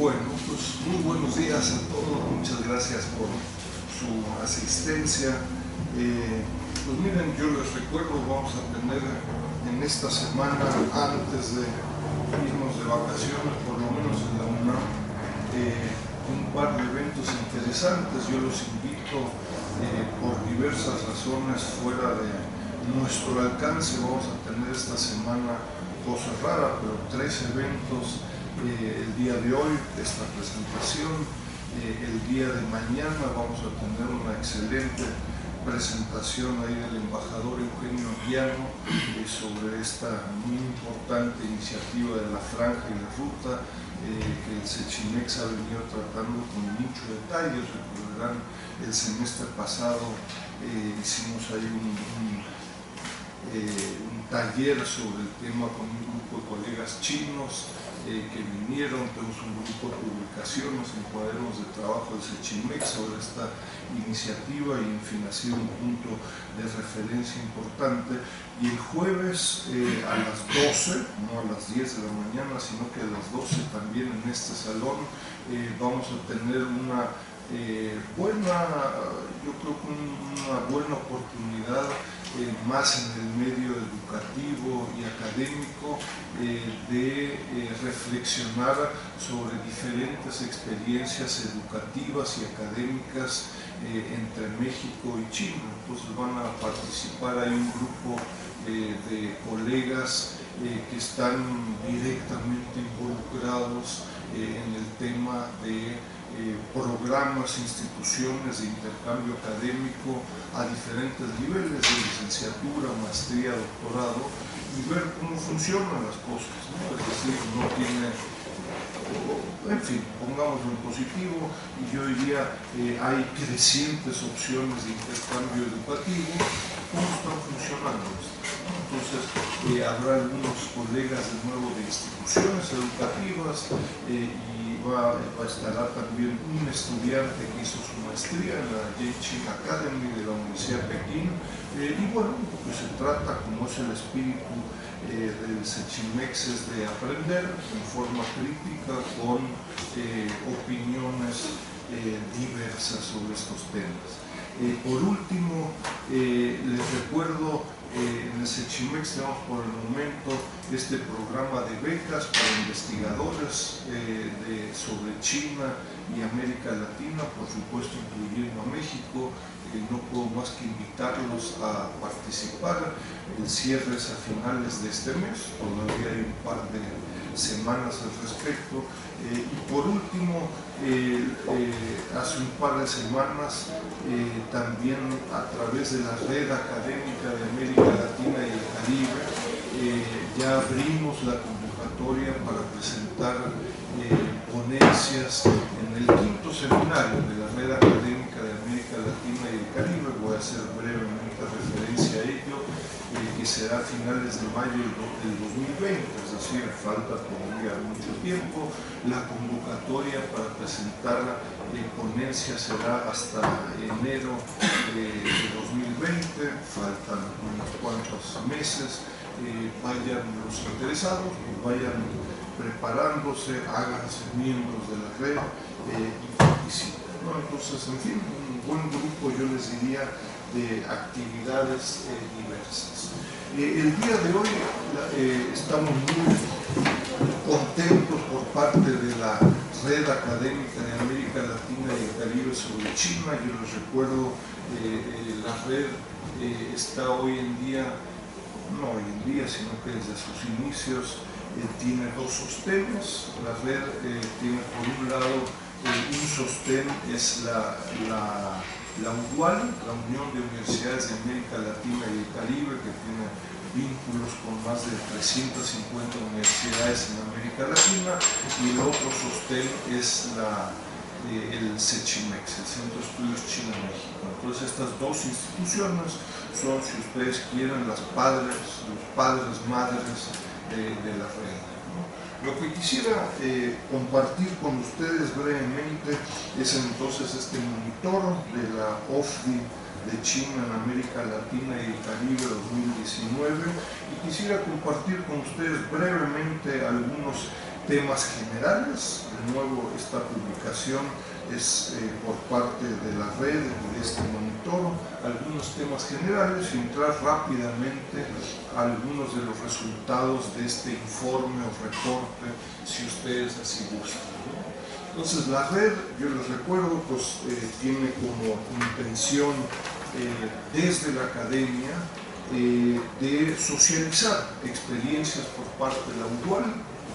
Bueno, pues muy buenos días a todos, muchas gracias por su asistencia. Pues miren, yo les recuerdo, vamos a tener en esta semana, antes de irnos de vacaciones, por lo menos en la UNAM, un par de eventos interesantes. Yo los invito, por diversas razones fuera de nuestro alcance. Vamos a tener esta semana cosas raras, pero 3 eventos. El día de hoy, esta presentación, el día de mañana vamos a tener una excelente presentación ahí del embajador Eugenio Guiano sobre esta muy importante iniciativa de la Franja y la Ruta que el Sechimex ha venido tratando con mucho detalle. Recordarán, el semestre pasado hicimos ahí un taller sobre el tema con un grupo de colegas chinos que vinieron. Tenemos un grupo de publicaciones en cuadernos de trabajo del Sechimex sobre esta iniciativa y en fin ha sido un punto de referencia importante. Y el jueves a las 12, no a las 10 de la mañana, sino que a las 12 también en este salón vamos a tener una yo creo que una buena oportunidad más en el medio educativo y académico de reflexionar sobre diferentes experiencias educativas y académicas entre México y China. Entonces van a participar, hay un grupo de colegas que están directamente involucrados en el tema de programas, instituciones de intercambio académico a diferentes niveles de licenciatura, maestría, doctorado, y ver cómo funcionan las cosas, ¿no? Es decir, no tiene, en fin, pongámoslo en positivo, y yo diría hay crecientes opciones de intercambio educativo. ¿Cómo están funcionando esto? Entonces habrá algunos colegas de nuevo de instituciones educativas estará también un estudiante que hizo su maestría en la Yeqing Academy de la Universidad de Pekín, y bueno, lo que se trata, como es el espíritu del Sechimex, es de aprender en forma crítica con opiniones diversas sobre estos temas. Por último, les recuerdo, en el Sechimex tenemos por el momento este programa de becas para investigadores sobre China y América Latina, por supuesto incluyendo a México. No puedo más que invitarlos a participar. El cierre es a finales de este mes, todavía hay un par de semanas al respecto. Y por último, hace un par de semanas también a través de la Red Académica de América Latina y el Caribe ya abrimos la convocatoria para presentar ponencias en el 5º seminario de la Red Académica de América Latina y el Caribe. Voy a hacer brevemente referencia a ello, que será a finales de mayo del 2020, es decir, falta todavía mucho tiempo. La convocatoria para presentar ponencias será hasta enero de 2020, faltan unos cuantos meses. Vayan los interesados, vayan preparándose, háganse miembros de la red y participen, ¿no? Entonces, en fin, un buen grupo, yo les diría, de actividades diversas. El día de hoy estamos muy contentos por parte de la Red Académica de América Latina y el Caribe sobre China. Yo les recuerdo, la red está hoy en día, no hoy en día, sino que desde sus inicios tiene 2 sostenes. La red tiene por un lado un sostén, es la UDUAL, la Unión de Universidades de América Latina y el Caribe, que tiene vínculos con más de 350 universidades en América Latina, y el otro sostén es el Sechimex, el Centro de Estudios China-México. Entonces estas 2 instituciones son, si ustedes quieren, los padres, madres de la red, ¿no? Lo que quisiera compartir con ustedes brevemente es entonces este monitor de la OFDI de China en América Latina y el Caribe 2019, y quisiera compartir con ustedes brevemente algunos temas generales. De nuevo, esta publicación es por parte de la red, de este monitor, algunos temas generales y entrar rápidamente a algunos de los resultados de este informe o reporte, si ustedes así gustan, ¿no? Entonces, la red, yo les recuerdo, pues tiene como intención desde la academia de socializar experiencias por parte de la UDUAL.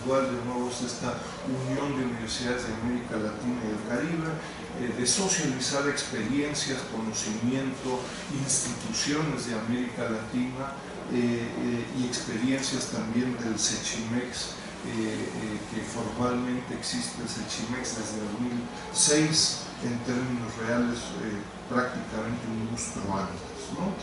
UDUAL, de nuevo, es esta Unión de Universidades de América Latina y el Caribe, de socializar experiencias, conocimiento, instituciones de América Latina y experiencias también del CECHIMEX, que formalmente existe el CECHIMEX desde 2006, en términos reales prácticamente un lustro antes, ¿no?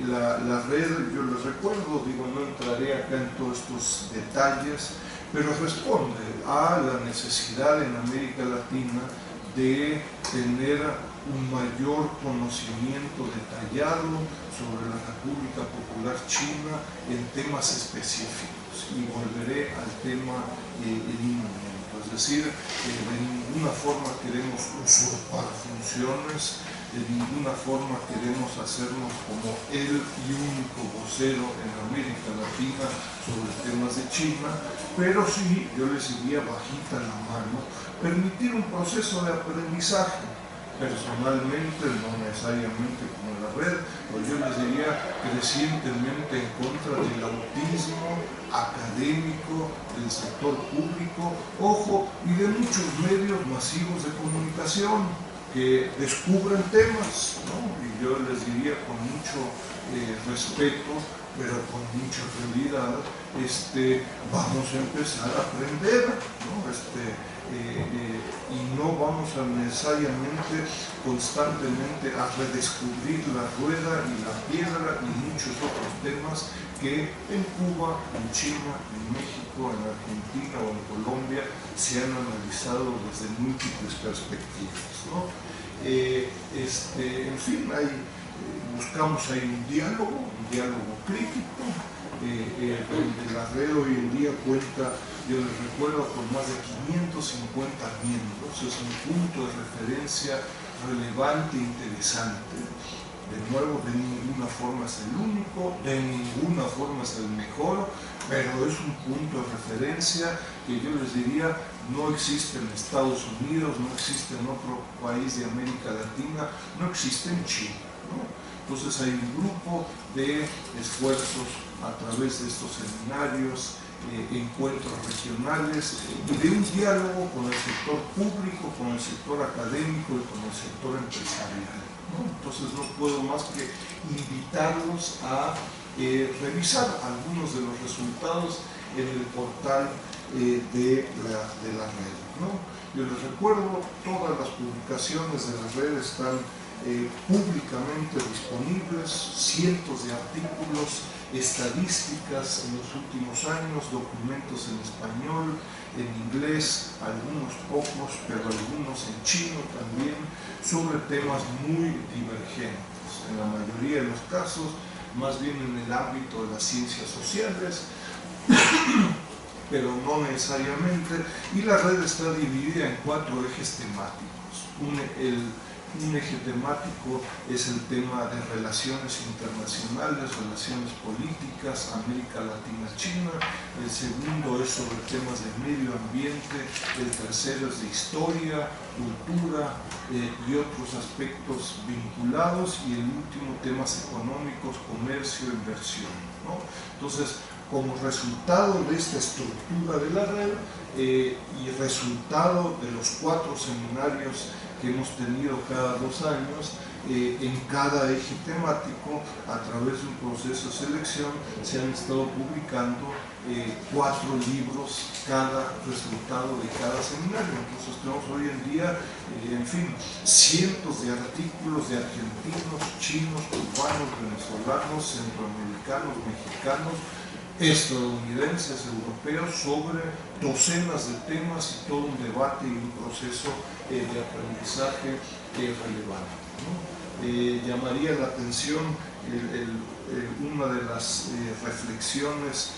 La red, yo les recuerdo, digo, no entraré acá en todos estos detalles, pero responde a la necesidad en América Latina de tener un mayor conocimiento detallado sobre la República Popular China en temas específicos, y volveré al tema en un momento. Es decir, de ninguna forma queremos usurpar funciones, de ninguna forma queremos hacernos como el y único vocero en América Latina sobre temas de China, pero sí, yo les diría bajita la mano, permitir un proceso de aprendizaje. Personalmente, no necesariamente como la red, pero yo les diría crecientemente en contra del autismo académico del sector público, ojo, y de muchos medios masivos de comunicación que descubren temas, ¿no? Y yo les diría con mucho respeto, pero con mucha realidad, vamos a empezar a aprender, ¿no? Y no vamos a necesariamente constantemente a redescubrir la rueda y la piedra y muchos otros temas que en Cuba, en China, en México, en Argentina o en Colombia se han analizado desde múltiples perspectivas, ¿no? En fin, buscamos ahí un diálogo crítico, donde la red hoy en día cuenta, yo les recuerdo, con más de 550 miembros. Es un punto de referencia relevante e interesante. De nuevo, de ninguna forma es el único, de ninguna forma es el mejor, pero es un punto de referencia que yo les diría no existe en Estados Unidos, no existe en otro país de América Latina, no existe en China, ¿no? Entonces hay un grupo de esfuerzos a través de estos seminarios, encuentros regionales y de un diálogo con el sector público, con el sector académico y con el sector empresarial, ¿no? Entonces no puedo más que invitarlos a revisar algunos de los resultados en el portal de la red, ¿no? Yo les recuerdo, todas las publicaciones de la red están públicamente disponibles, cientos de artículos, estadísticas en los últimos años, documentos en español, en inglés, algunos pocos, pero algunos en chino también, sobre temas muy divergentes. En la mayoría de los casos, más bien en el ámbito de las ciencias sociales, pero no necesariamente, y la red está dividida en 4 ejes temáticos. Un eje temático es el tema de relaciones internacionales, relaciones políticas, América Latina-China. El segundo es sobre temas de medio ambiente, el tercero es de historia, cultura y otros aspectos vinculados, y el último, temas económicos, comercio, inversión, ¿no? Entonces, como resultado de esta estructura de la red y resultado de los 4 seminarios que hemos tenido cada 2 años, en cada eje temático, a través de un proceso de selección, se han estado publicando 4 libros cada resultado de cada seminario. Entonces tenemos hoy en día, en fin, cientos de artículos de argentinos, chinos, cubanos, venezolanos, centroamericanos, mexicanos, estadounidenses, europeos, sobre docenas de temas y todo un debate y un proceso de aprendizaje relevante, ¿no? Llamaría la atención una de las reflexiones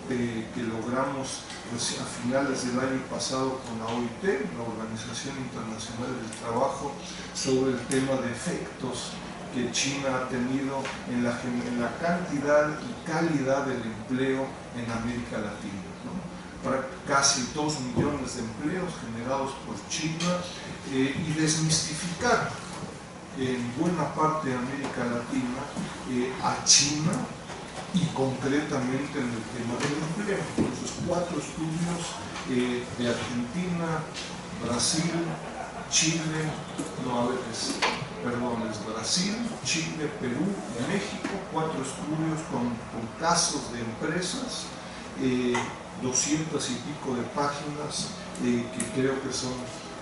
que logramos pues, a finales del año pasado con la OIT, la Organización Internacional del Trabajo, sobre el tema de efectos que China ha tenido en la cantidad y calidad del empleo en América Latina, ¿no? Para casi 2 millones de empleos generados por China, y desmistificar en buena parte de América Latina a China y concretamente en el tema del empleo. Entonces, 4 estudios de Argentina, Brasil, Chile, Brasil, Chile, Perú y México, 4 estudios con casos de empresas, 200 y pico de páginas que creo que son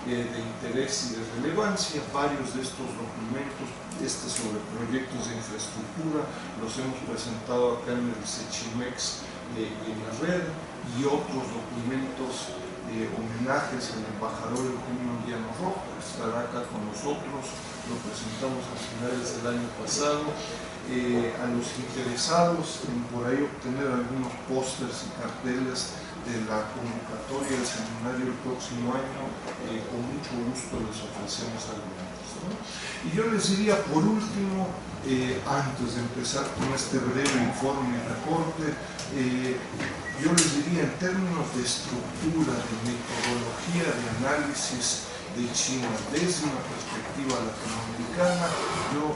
de interés y de relevancia. Varios de estos documentos, sobre proyectos de infraestructura, los hemos presentado acá en el Sechimex y en la red, y otros documentos, homenajes al embajador Eugenio Anguiano Rojo, que estará acá con nosotros, lo presentamos a finales del año pasado. A los interesados en por ahí obtener algunos pósters y carteles de la convocatoria del seminario el próximo año, con mucho gusto les ofrecemos algunos, ¿no? Y yo les diría, por último, antes de empezar con este breve informe y reporte, yo les diría en términos de estructura, de metodología de análisis de China desde una perspectiva latinoamericana, yo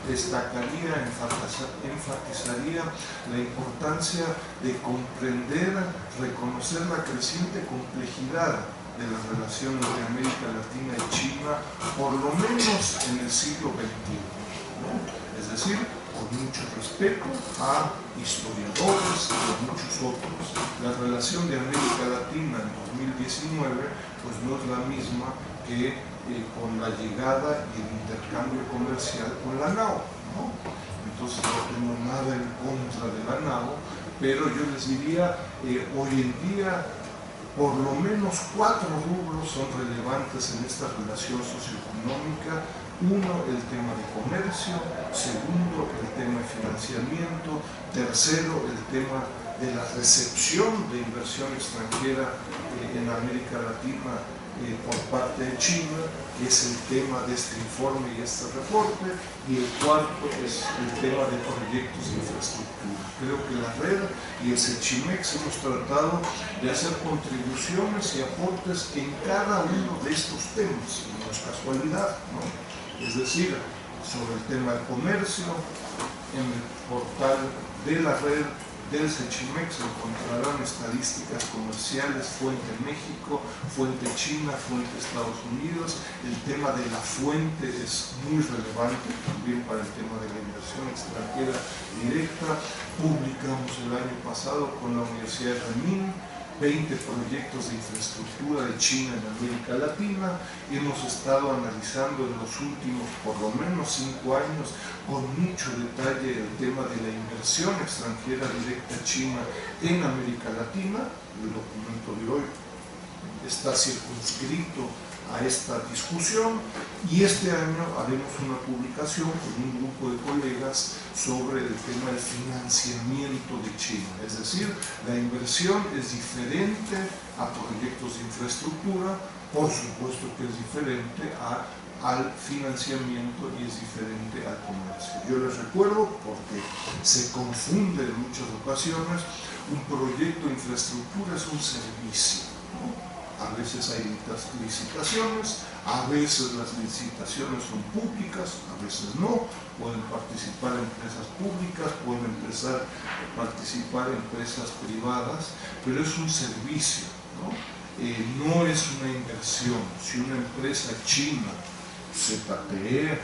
destacaría, enfatizaría la importancia de comprender, reconocer la creciente complejidad de las relaciones de América Latina y China, por lo menos en el siglo XXI, ¿no? Es decir, con mucho respeto a historiadores y a muchos otros. La relación de América Latina en 2019 pues no es la misma que con la llegada y el intercambio comercial con la NAO, ¿no? Entonces no tengo nada en contra de la NAO, pero yo les diría, hoy en día por lo menos 4 rubros son relevantes en esta relación socioeconómica. Uno, el tema de comercio; segundo, el tema de financiamiento; tercero, el tema de la recepción de inversión extranjera en América Latina por parte de China, que es el tema de este informe y este reporte; y el cuarto es el tema de proyectos de infraestructura. Creo que la red y el Sechimex hemos tratado de hacer contribuciones y aportes en cada uno de estos temas, no es casualidad, ¿no? Es decir, sobre el tema del comercio, en el portal de la red del Sechimex encontrarán estadísticas comerciales, fuente México, fuente China, fuente Estados Unidos. El tema de la fuente es muy relevante también para el tema de la inversión extranjera directa. Publicamos el año pasado con la Universidad de Renmin 20 proyectos de infraestructura de China en América Latina. Hemos estado analizando en los últimos por lo menos 5 años con mucho detalle el tema de la inversión extranjera directa china en América Latina. El documento de hoy está circunscrito a esta discusión, y este año haremos una publicación con un grupo de colegas sobre el tema del financiamiento de China. Es decir, la inversión es diferente a proyectos de infraestructura, por supuesto que es diferente al financiamiento y es diferente al comercio. Yo les recuerdo, porque se confunde en muchas ocasiones, un proyecto de infraestructura es un servicio, ¿no? A veces hay licitaciones, a veces las licitaciones son públicas, a veces no. Pueden participar empresas públicas, pueden participar empresas privadas, pero es un servicio, ¿no? No es una inversión. Si una empresa china, ZTE,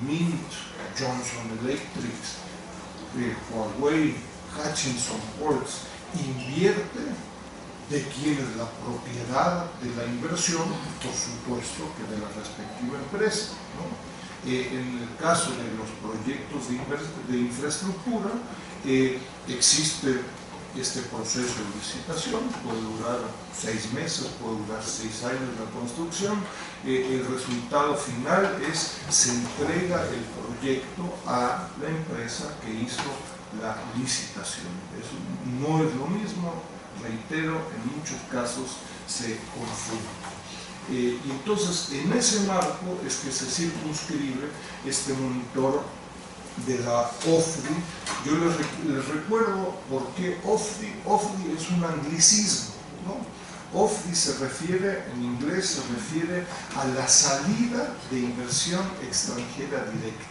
Mint, Johnson Electric, Huawei, Hutchinson Ports, invierte, de quién es la propiedad de la inversión, por supuesto que de la respectiva empresa, ¿no? En el caso de los proyectos de infraestructura, existe este proceso de licitación, puede durar 6 meses, puede durar 6 años la construcción. El resultado final es: se entrega el proyecto a la empresa que hizo la licitación. Eso no es lo mismo, reitero, en muchos casos se confunde. Y entonces, en ese marco es que se circunscribe este monitor de la OFDI. Yo les recuerdo por qué OFDI. OFDI es un anglicismo, ¿no? OFDI se refiere, en inglés se refiere a la salida de inversión extranjera directa.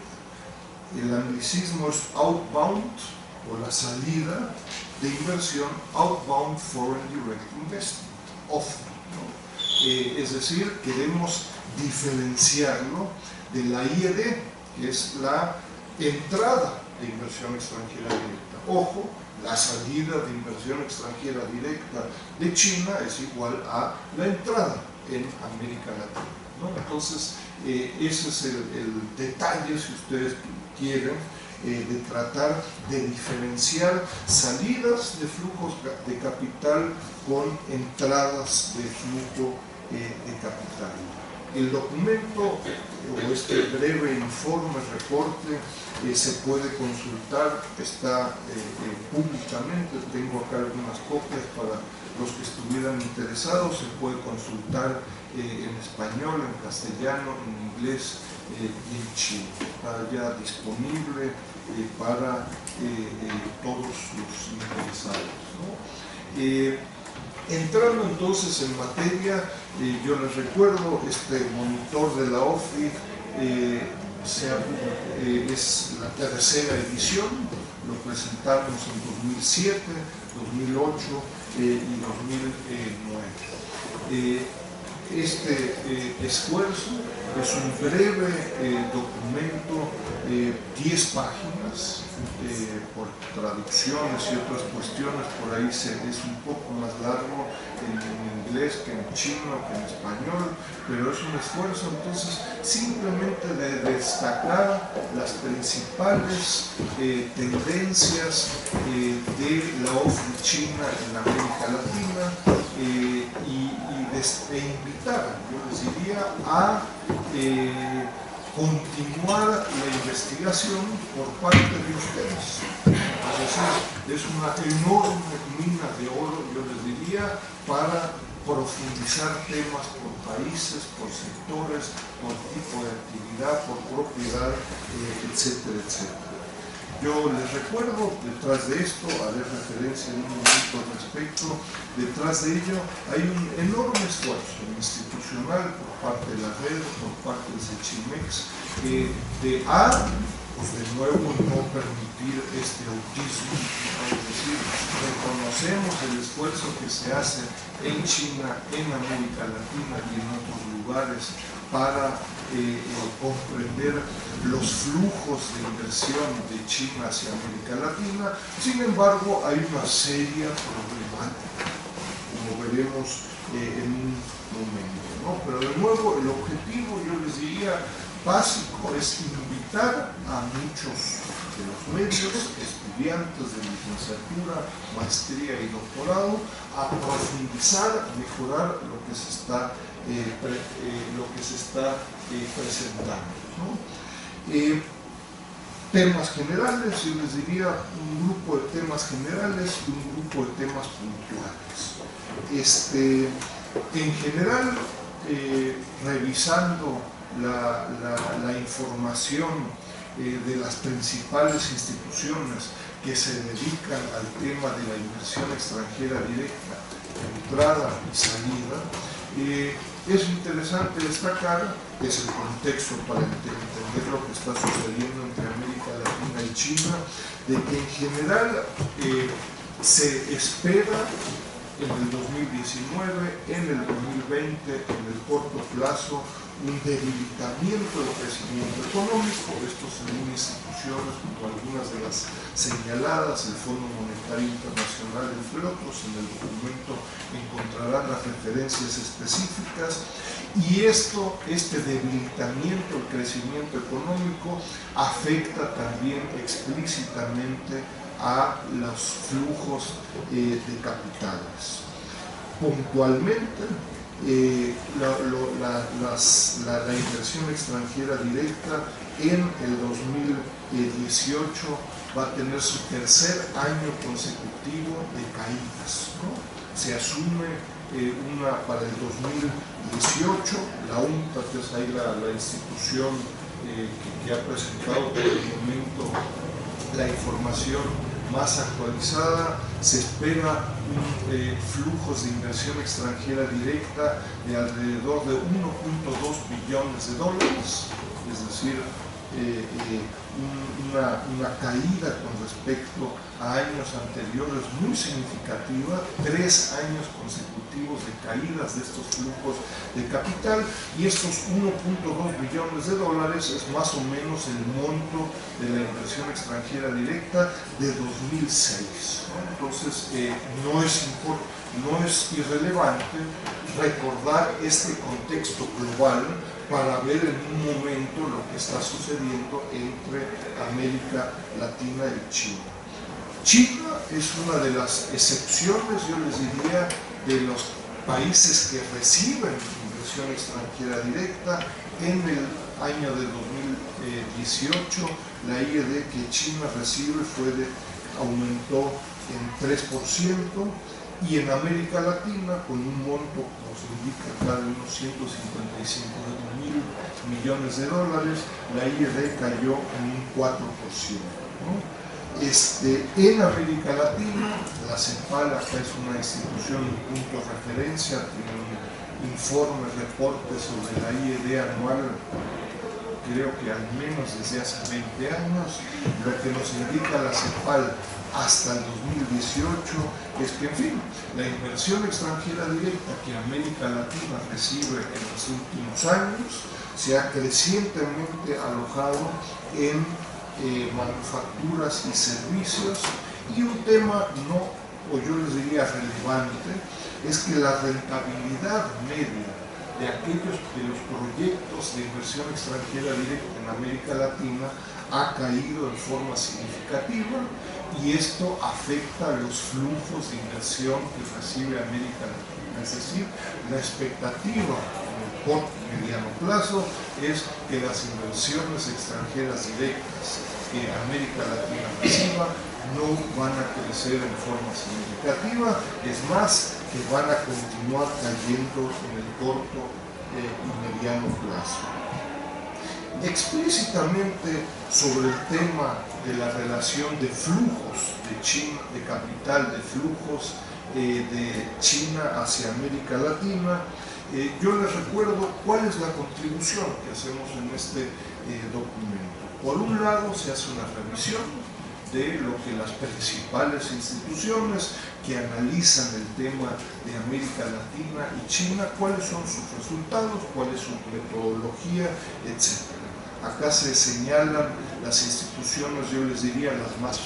El anglicismo es outbound, o la salida de inversión, outbound foreign direct investment, OFDI, ¿no? Es decir, queremos diferenciarlo de la IED, que es la entrada de inversión extranjera directa. Ojo, la salida de inversión extranjera directa de China es igual a la entrada en América Latina, ¿no? Entonces, ese es el detalle, si ustedes quieren, de tratar de diferenciar salidas de flujos de capital con entradas de flujo de capital. El documento o este breve informe, reporte, se puede consultar, está públicamente, tengo acá algunas copias para los que estuvieran interesados, se puede consultar en español, en castellano, en inglés y en chino. Está ya disponible para todos los interesados, ¿no? Entrando entonces en materia, yo les recuerdo, este monitor de la OFDI es la tercera edición, lo presentamos en 2007, 2008 y 2009. Este esfuerzo es un breve documento, 10 páginas, por traducciones y otras cuestiones, por ahí es un poco más largo en inglés que en chino, que en español, pero es un esfuerzo entonces simplemente de destacar las principales tendencias de la OFDI China en América Latina, e invitar, yo les diría, a continuar la investigación por parte de ustedes. Es decir, es una enorme mina de oro, yo les diría, para profundizar temas por países, por sectores, por tipo de actividad, por propiedad, etcétera, etcétera. Yo les recuerdo, detrás de esto, haré referencia en un momento al respecto, detrás de ello hay un enorme esfuerzo institucional por parte de la red, por parte de Sechimex, pues de nuevo no permitir este autismo, es decir, reconocemos el esfuerzo que se hace en China, en América Latina y en otros lugares para comprender los flujos de inversión de China hacia América Latina. Sin embargo, hay una seria problemática, como veremos en un momento, ¿no? Pero de nuevo, el objetivo, yo les diría, básico es invitar a muchos de los medios, estudiantes de licenciatura, maestría y doctorado, a profundizar, mejorar lo que se está presentando, ¿no? Temas generales, yo les diría un grupo de temas generales y un grupo de temas puntuales. En general, revisando la información de las principales instituciones que se dedican al tema de la inversión extranjera directa, entrada y salida, es interesante destacar, es el contexto para entender lo que está sucediendo entre América Latina y China, de que en general se espera en el 2019, en el 2020, en el corto plazo, un debilitamiento del crecimiento económico, esto según instituciones como algunas de las señaladas, el Fondo Monetario Internacional, entre otros. En el documento encontrarán las referencias específicas, y este debilitamiento del crecimiento económico afecta también explícitamente a los flujos de capitales. Puntualmente, la inversión extranjera directa en el 2018 va a tener su tercer año consecutivo de caídas, ¿no? Se asume para el 2018, la UNCTAD, que es ahí la institución que ha presentado por el momento la información más actualizada, se espera flujos de inversión extranjera directa de alrededor de 1.2 billones de dólares, es decir, una caída con respecto a años anteriores muy significativa, 3 años consecutivos de caídas de estos flujos de capital, y estos 1.2 billones de dólares es más o menos el monto de la inversión extranjera directa de 2006. Entonces, no es irrelevante recordar este contexto global para ver en un momento lo que está sucediendo entre América Latina y China. China es una de las excepciones, yo les diría, de los países que reciben inversión extranjera directa. En el año de 2018, la IED que China recibe aumentó en 3%, y en América Latina, con un monto, como se indica acá, de unos 155 mil millones de dólares, la IED cayó en un 4%, ¿no? En América Latina, la CEPAL acá es una institución, un punto de referencia, tiene un informe, reporte sobre la IED anual, creo que al menos desde hace 20 años. Lo que nos indica la CEPAL hasta el 2018 es que, en fin, la inversión extranjera directa que América Latina recibe en los últimos años se ha crecientemente alojado en manufacturas y servicios, y un tema o yo les diría relevante, es que la rentabilidad media de los proyectos de inversión extranjera directa en América Latina ha caído en forma significativa, y esto afecta a los flujos de inversión que recibe América Latina. Es decir, la expectativa en el corto y mediano plazo es que las inversiones extranjeras directas que América Latina reciba no van a crecer en forma significativa, es más, que van a continuar cayendo en el corto y mediano plazo. Explícitamente sobre el tema de la relación de flujos de China, de capital, de flujos de China hacia América Latina, yo les recuerdo cuál es la contribución que hacemos en este documento. Por un lado, se hace una revisión de lo que las principales instituciones que analizan el tema de América Latina y China, cuáles son sus resultados, cuál es su metodología, etc. Acá se señalan las instituciones, yo les diría, las más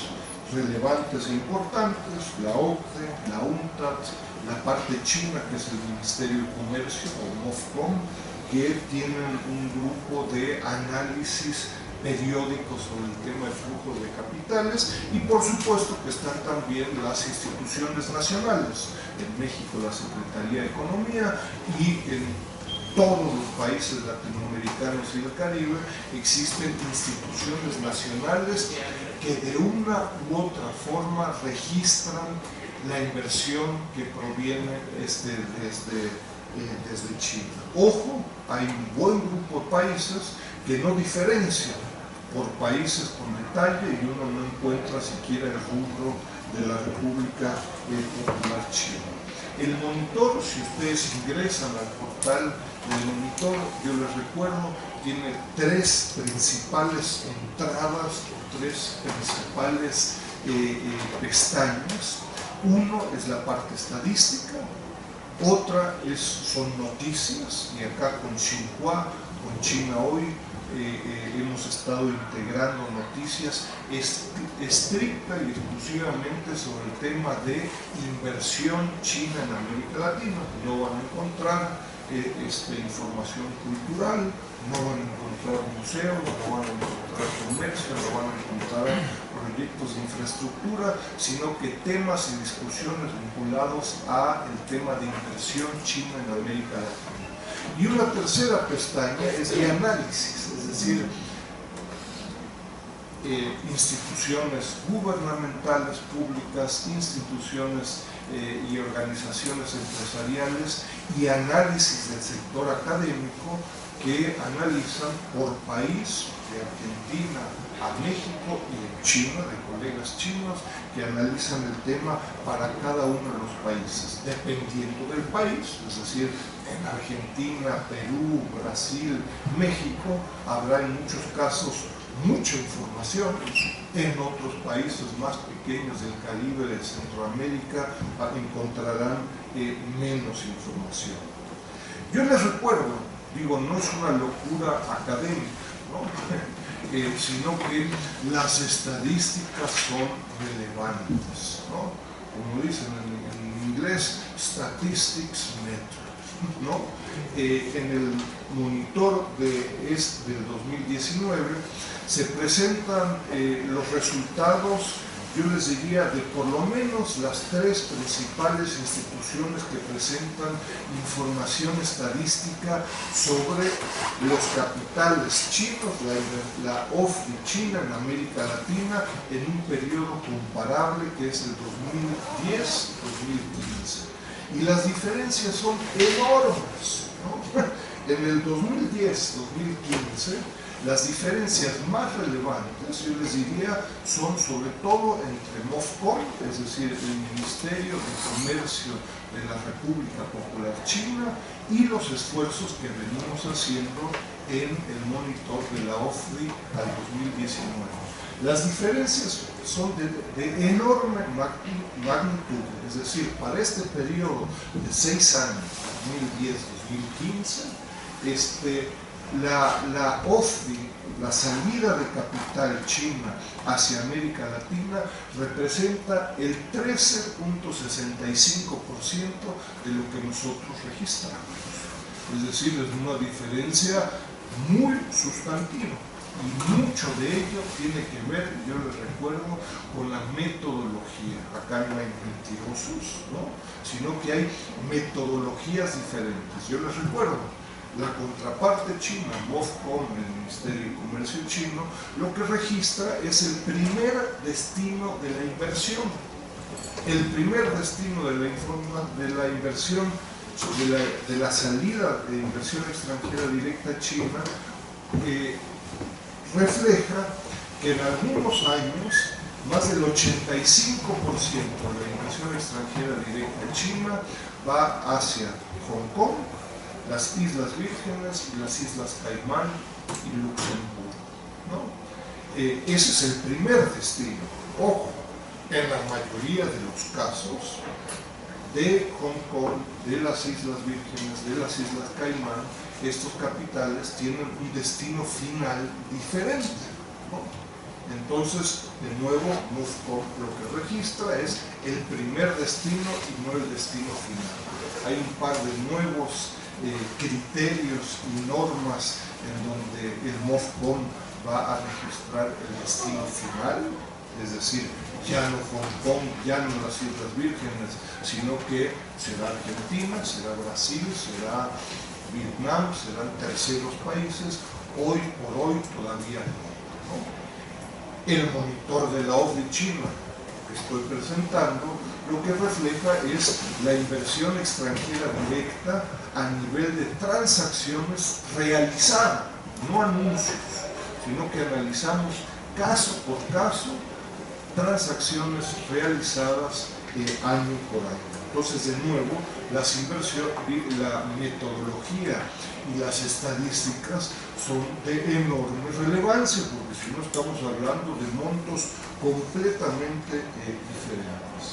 relevantes e importantes: la OCDE, la UNCTAD, la parte china, que es el Ministerio de Comercio, o MOFCOM, que tienen un grupo de análisis periódico sobre el tema de flujos de capitales, y por supuesto que están también las instituciones nacionales. En México, la Secretaría de Economía, y en todos los países latinoamericanos y del Caribe existen instituciones nacionales que de una u otra forma registran la inversión que proviene desde China. Ojo, hay un buen grupo de países que no diferencian por países con detalle, y uno no encuentra siquiera el rubro de la República Popular China. El monitor, si ustedes ingresan al portal del monitor, yo les recuerdo, tiene 3 principales entradas, o 3 principales pestañas. Uno es la parte estadística, otra son noticias, y acá con Xinhua, con China Hoy, hemos estado integrando noticias estricta y exclusivamente sobre el tema de inversión china en América Latina. No van a encontrar información cultural, no van a encontrar museos, no van a encontrar comercio, no van a encontrar proyectos de infraestructura, sino que temas y discusiones vinculados al tema de inversión china en América Latina. Y una tercera pestaña es de análisis, es decir, instituciones gubernamentales, públicas, instituciones y organizaciones empresariales y análisis del sector académico que analizan por país, de Argentina a México y de China, de colegas chinos, que analizan el tema para cada uno de los países, dependiendo del país, es decir, en Argentina, Perú, Brasil, México, habrá en muchos casos mucha información, en otros países más pequeños del Caribe, de Centroamérica, encontrarán menos información. Yo les recuerdo, digo, no es una locura académica, ¿no? Sino que las estadísticas son relevantes, ¿no? Como dicen en inglés, statistics matter, ¿no? En el monitor del 2019 se presentan los resultados, yo les diría, de por lo menos las tres principales instituciones que presentan información estadística sobre los capitales chinos, la OFDI China en América Latina, en un periodo comparable que es el 2010-2015. Y las diferencias son enormes, ¿no? En el 2010-2015, las diferencias más relevantes, yo les diría, son sobre todo entre MOFCOM, es decir, el Ministerio de Comercio de la República Popular China, y los esfuerzos que venimos haciendo en el monitor de la OFDI al 2019. Las diferencias son de enorme magnitud, es decir, para este periodo de 6 años, 2010-2015, la OFDI, la salida de capital china hacia América Latina, representa el 13.65% de lo que nosotros registramos. Es decir, es una diferencia muy sustantiva. Y mucho de ello tiene que ver, yo les recuerdo, con la metodología. Acá no hay mentirosos, ¿no? Sino que hay metodologías diferentes. Yo les recuerdo, la contraparte china, MOFCOM, el Ministerio de Comercio chino, lo que registra es el primer destino de la inversión. El primer destino de la inversión, de la salida de inversión extranjera directa a China, refleja que en algunos años más del 85% de la inversión extranjera directa a China va hacia Hong Kong, las Islas Vírgenes y las Islas Caimán y Luxemburgo, ¿no? Ese es el primer destino. Ojo, en la mayoría de los casos de Hong Kong, de las Islas Vírgenes, de las Islas Caimán, estos capitales tienen un destino final diferente, ¿no? Entonces, de nuevo, MOFCOM lo que registra es el primer destino y no el destino final. Hay un par de nuevos criterios y normas en donde el MOFCOM va a registrar el destino final, es decir, ya no Hong Kong, ya no las Islas Vírgenes, sino que será Argentina, será Brasil, será Vietnam, serán terceros países. Hoy por hoy todavía no. El monitor de la OFDI China que estoy presentando lo que refleja es la inversión extranjera directa a nivel de transacciones realizadas, no anuncios, sino que analizamos caso por caso transacciones realizadas año por año. Entonces, de nuevo, las inversiones, la metodología y las estadísticas son de enorme relevancia, porque si no estamos hablando de montos completamente diferentes.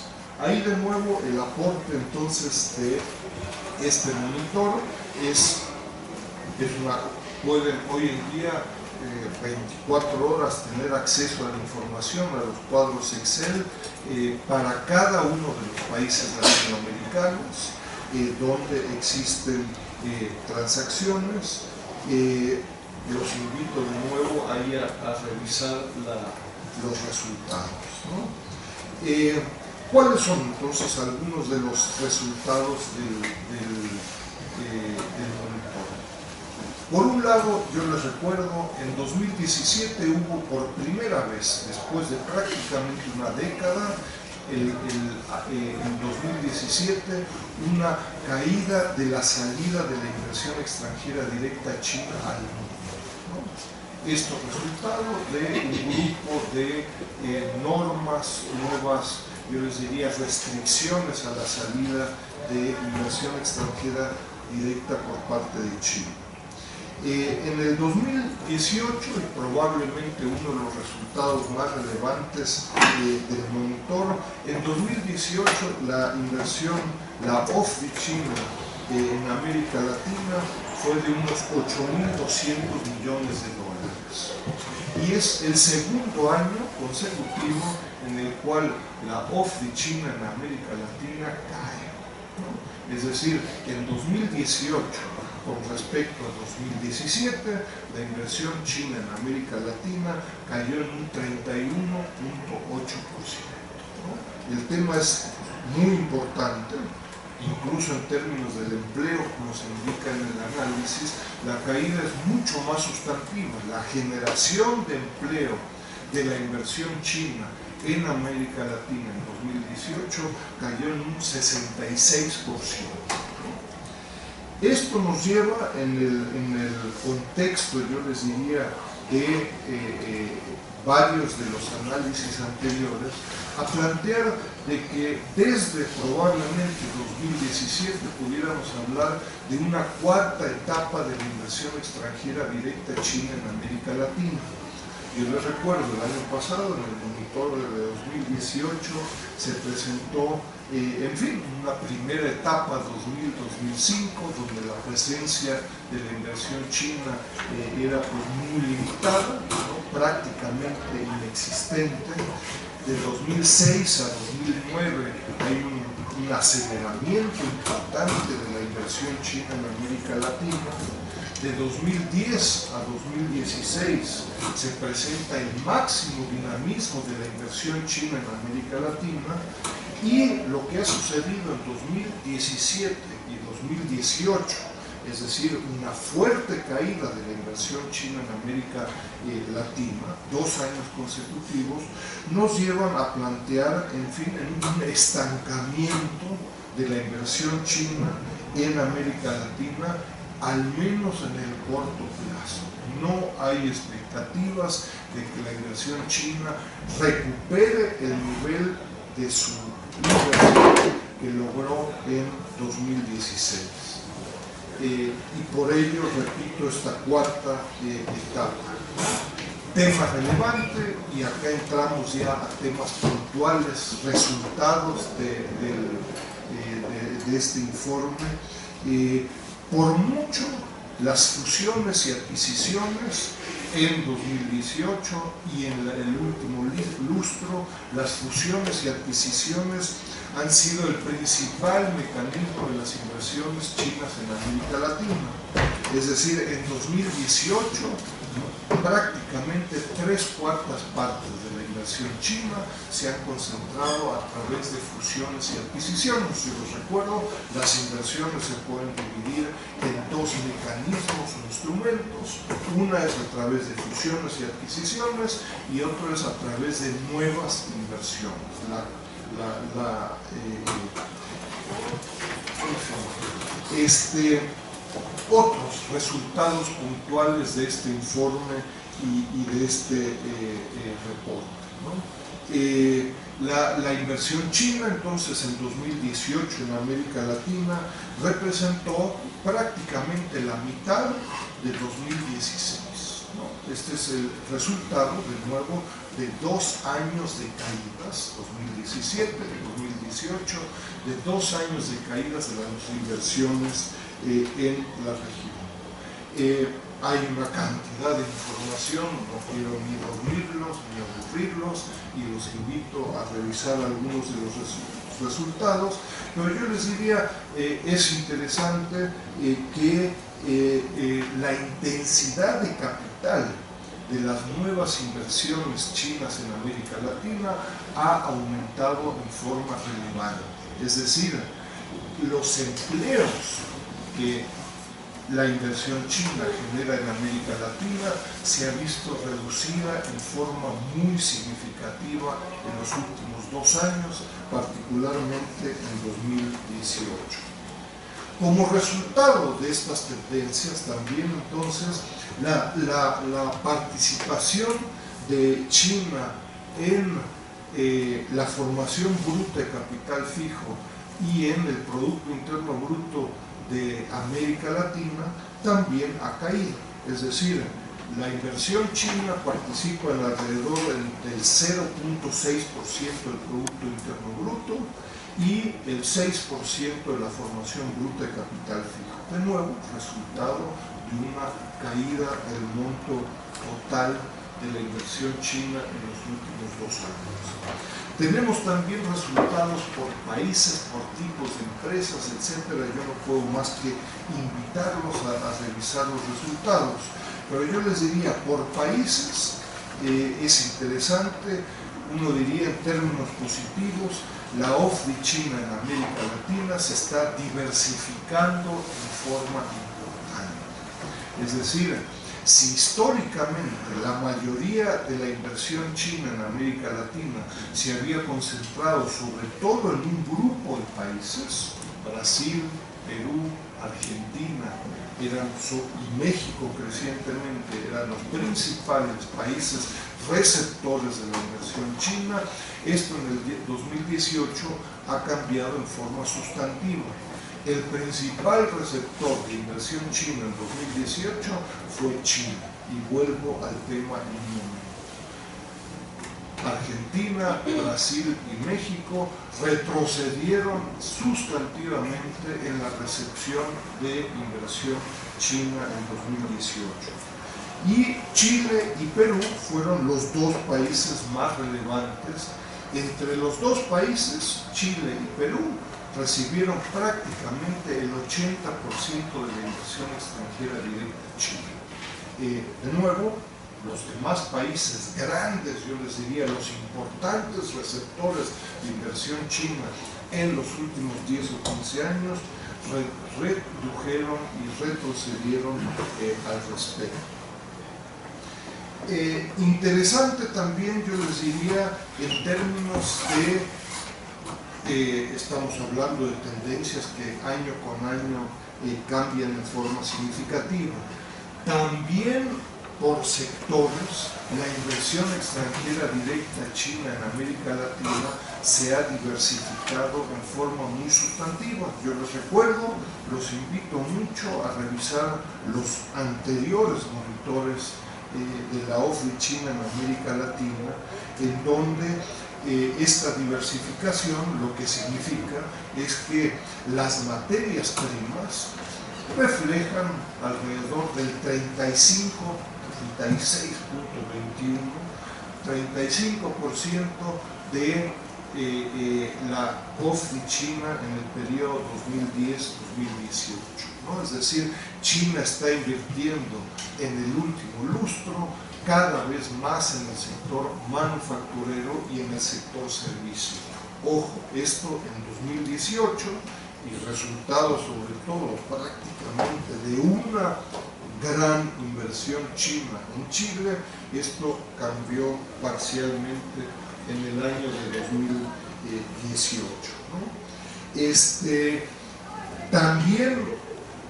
Ahí de nuevo el aporte entonces de este monitor pueden hoy en día 24 horas tener acceso a la información, a los cuadros Excel, para cada uno de los países latinoamericanos donde existen transacciones. Los invito de nuevo ahí a revisar los resultados, ¿no? ¿Cuáles son entonces algunos de los resultados del monitor? Por un lado, yo les recuerdo, en 2017 hubo por primera vez, después de prácticamente una década, en 2017, una caída de la salida de la inversión extranjera directa china al mundo, ¿no? Esto resultado de un grupo de normas nuevas, yo les diría restricciones a la salida de inversión extranjera directa por parte de China. En el 2018, y probablemente uno de los resultados más relevantes del monitor, en 2018 la inversión, la OFDI china en América Latina fue de unos 8.200 millones de dólares. Y es el segundo año consecutivo en el cual la OFDI china en América Latina cae, ¿no? Es decir, en 2018, con respecto a 2017, la inversión china en América Latina cayó en un 31.8%, ¿no? El tema es muy importante, incluso en términos del empleo, como se indica en el análisis, la caída es mucho más sustantiva. La generación de empleo de la inversión china en América Latina en 2018 cayó en un 66%. Esto nos lleva en el contexto, yo les diría, de varios de los análisis anteriores, a plantear de que desde probablemente 2017 pudiéramos hablar de una cuarta etapa de la inversión extranjera directa china en América Latina. Yo les recuerdo, el año pasado, en el monitor de 2018, se presentó, en fin, una primera etapa 2000-2005, donde la presencia de la inversión china era pues, muy limitada, ¿no? Prácticamente inexistente. De 2006 a 2009 hay un aceleramiento importante de la inversión china en América Latina. De 2010 a 2016 se presenta el máximo dinamismo de la inversión china en América Latina, y lo que ha sucedido en 2017 y 2018, es decir, una fuerte caída de la inversión china en América Latina, 2 años consecutivos, nos llevan a plantear, en fin, un estancamiento de la inversión china en América Latina, al menos en el corto plazo. No hay expectativas de que la inversión china recupere el nivel de su inversión que logró en 2016. Y por ello, repito, esta cuarta etapa. Tema relevante, y acá entramos ya a temas puntuales, resultados de este informe. Por mucho, las fusiones y adquisiciones en 2018 y en el último lustro, las fusiones y adquisiciones han sido el principal mecanismo de las inversiones chinas en América Latina. Es decir, en 2018, prácticamente 3/4 partes de la inversión china se han concentrado a través de fusiones y adquisiciones. Si os recuerdo, las inversiones se pueden dividir en 2 mecanismos o instrumentos. Una es a través de fusiones y adquisiciones, y otro es a través de nuevas inversiones. Otros resultados puntuales de este informe y de este reporte, ¿no? La inversión china, entonces, en 2018 en América Latina representó prácticamente la mitad de 2016, ¿no? Este es el resultado, de nuevo, de 2 años de caídas, 2017 y 2018, de 2 años de caídas de las inversiones en la región. Hay una cantidad de información, no quiero ni dormirlos ni aburrirlos, y los invito a revisar algunos de los resultados, pero yo les diría, es interesante que la intensidad de capital de las nuevas inversiones chinas en América Latina ha aumentado en forma relevante. Es decir, los empleos que la inversión china genera en América Latina se ha visto reducida en forma muy significativa en los últimos 2 años, particularmente en 2018. Como resultado de estas tendencias, también entonces la participación de China en la formación bruta de capital fijo y en el Producto Interno Bruto de América Latina también ha caído. Es decir, la inversión china participa en alrededor del 0.6% del Producto Interno Bruto y el 6% de la formación bruta de capital fijo. De nuevo, resultado de una caída del monto total de la inversión china en los últimos 2 años. Tenemos también resultados por países, por tipos de empresas, etcétera. Yo no puedo más que invitarlos a revisar los resultados, pero yo les diría, por países es interesante. Uno diría en términos positivos, la OFDI china en América Latina se está diversificando en forma importante. Es decir, si históricamente la mayoría de la inversión china en América Latina se había concentrado sobre todo en un grupo de países, Brasil, Perú, Argentina y México crecientemente eran los principales países receptores de la inversión china, esto en el 2018 ha cambiado en forma sustantiva. El principal receptor de inversión china en 2018 fue China, y vuelvo al tema en un momento. Argentina, Brasil y México retrocedieron sustantivamente en la recepción de inversión china en 2018. Y Chile y Perú fueron los 2 países más relevantes. Entre los 2 países, Chile y Perú, recibieron prácticamente el 80% de la inversión extranjera directa en Chile. De nuevo, los demás países grandes, yo les diría, los importantes receptores de inversión china en los últimos 10 o 15 años, redujeron y retrocedieron al respecto. Interesante también, yo les diría, en términos de estamos hablando de tendencias que año con año cambian en forma significativa. También por sectores, la inversión extranjera directa china en América Latina se ha diversificado en forma muy sustantiva. Yo les recuerdo, los invito mucho a revisar los anteriores monitores de la OFDI china en América Latina, en donde esta diversificación lo que significa es que las materias primas reflejan alrededor del 35% de la OFDI china en el periodo 2010-2018, ¿no? Es decir, China está invirtiendo en el último lustro cada vez más en el sector manufacturero y en el sector servicio. Ojo, esto en 2018 y resultado sobre todo prácticamente de una gran inversión china en Chile. Esto cambió parcialmente en el año de 2018, ¿no? También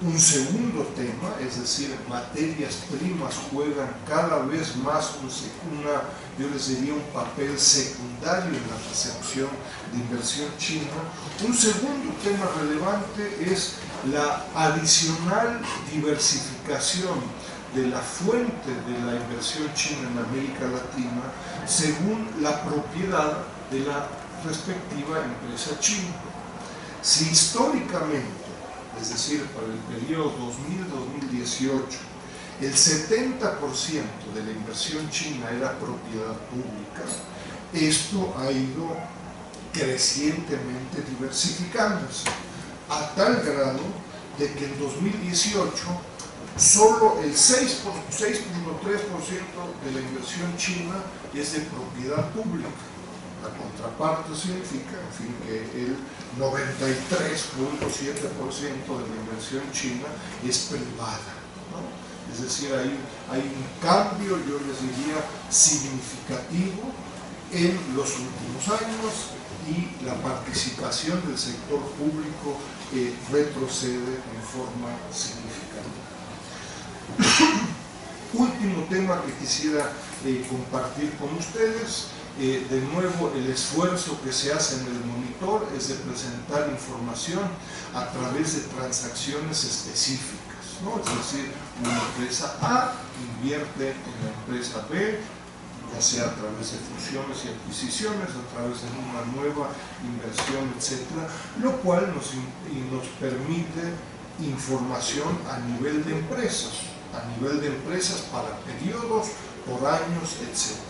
un segundo tema, es decir, materias primas juegan cada vez más yo les diría, un papel secundario en la recepción de inversión china. Un segundo tema relevante es la adicional diversificación de la fuente de la inversión china en América Latina según la propiedad de la respectiva empresa china. Si históricamente es decir, para el periodo 2000-2018, el 70% de la inversión china era propiedad pública. Esto ha ido crecientemente diversificándose, a tal grado de que en 2018 solo el 6.3% de la inversión china es de propiedad pública. La contraparte significa, en fin, que el 93.7% de la inversión china es privada, ¿no? Es decir, hay un cambio, yo les diría, significativo en los últimos años, y la participación del sector público retrocede en forma significativa. Último tema que quisiera compartir con ustedes. De nuevo, el esfuerzo que se hace en el monitor es de presentar información a través de transacciones específicas, ¿no? Es decir, una empresa A invierte en la empresa B, ya sea a través de fusiones y adquisiciones, a través de una nueva inversión, etcétera, lo cual nos permite información a nivel de empresas para periodos, por años, etcétera.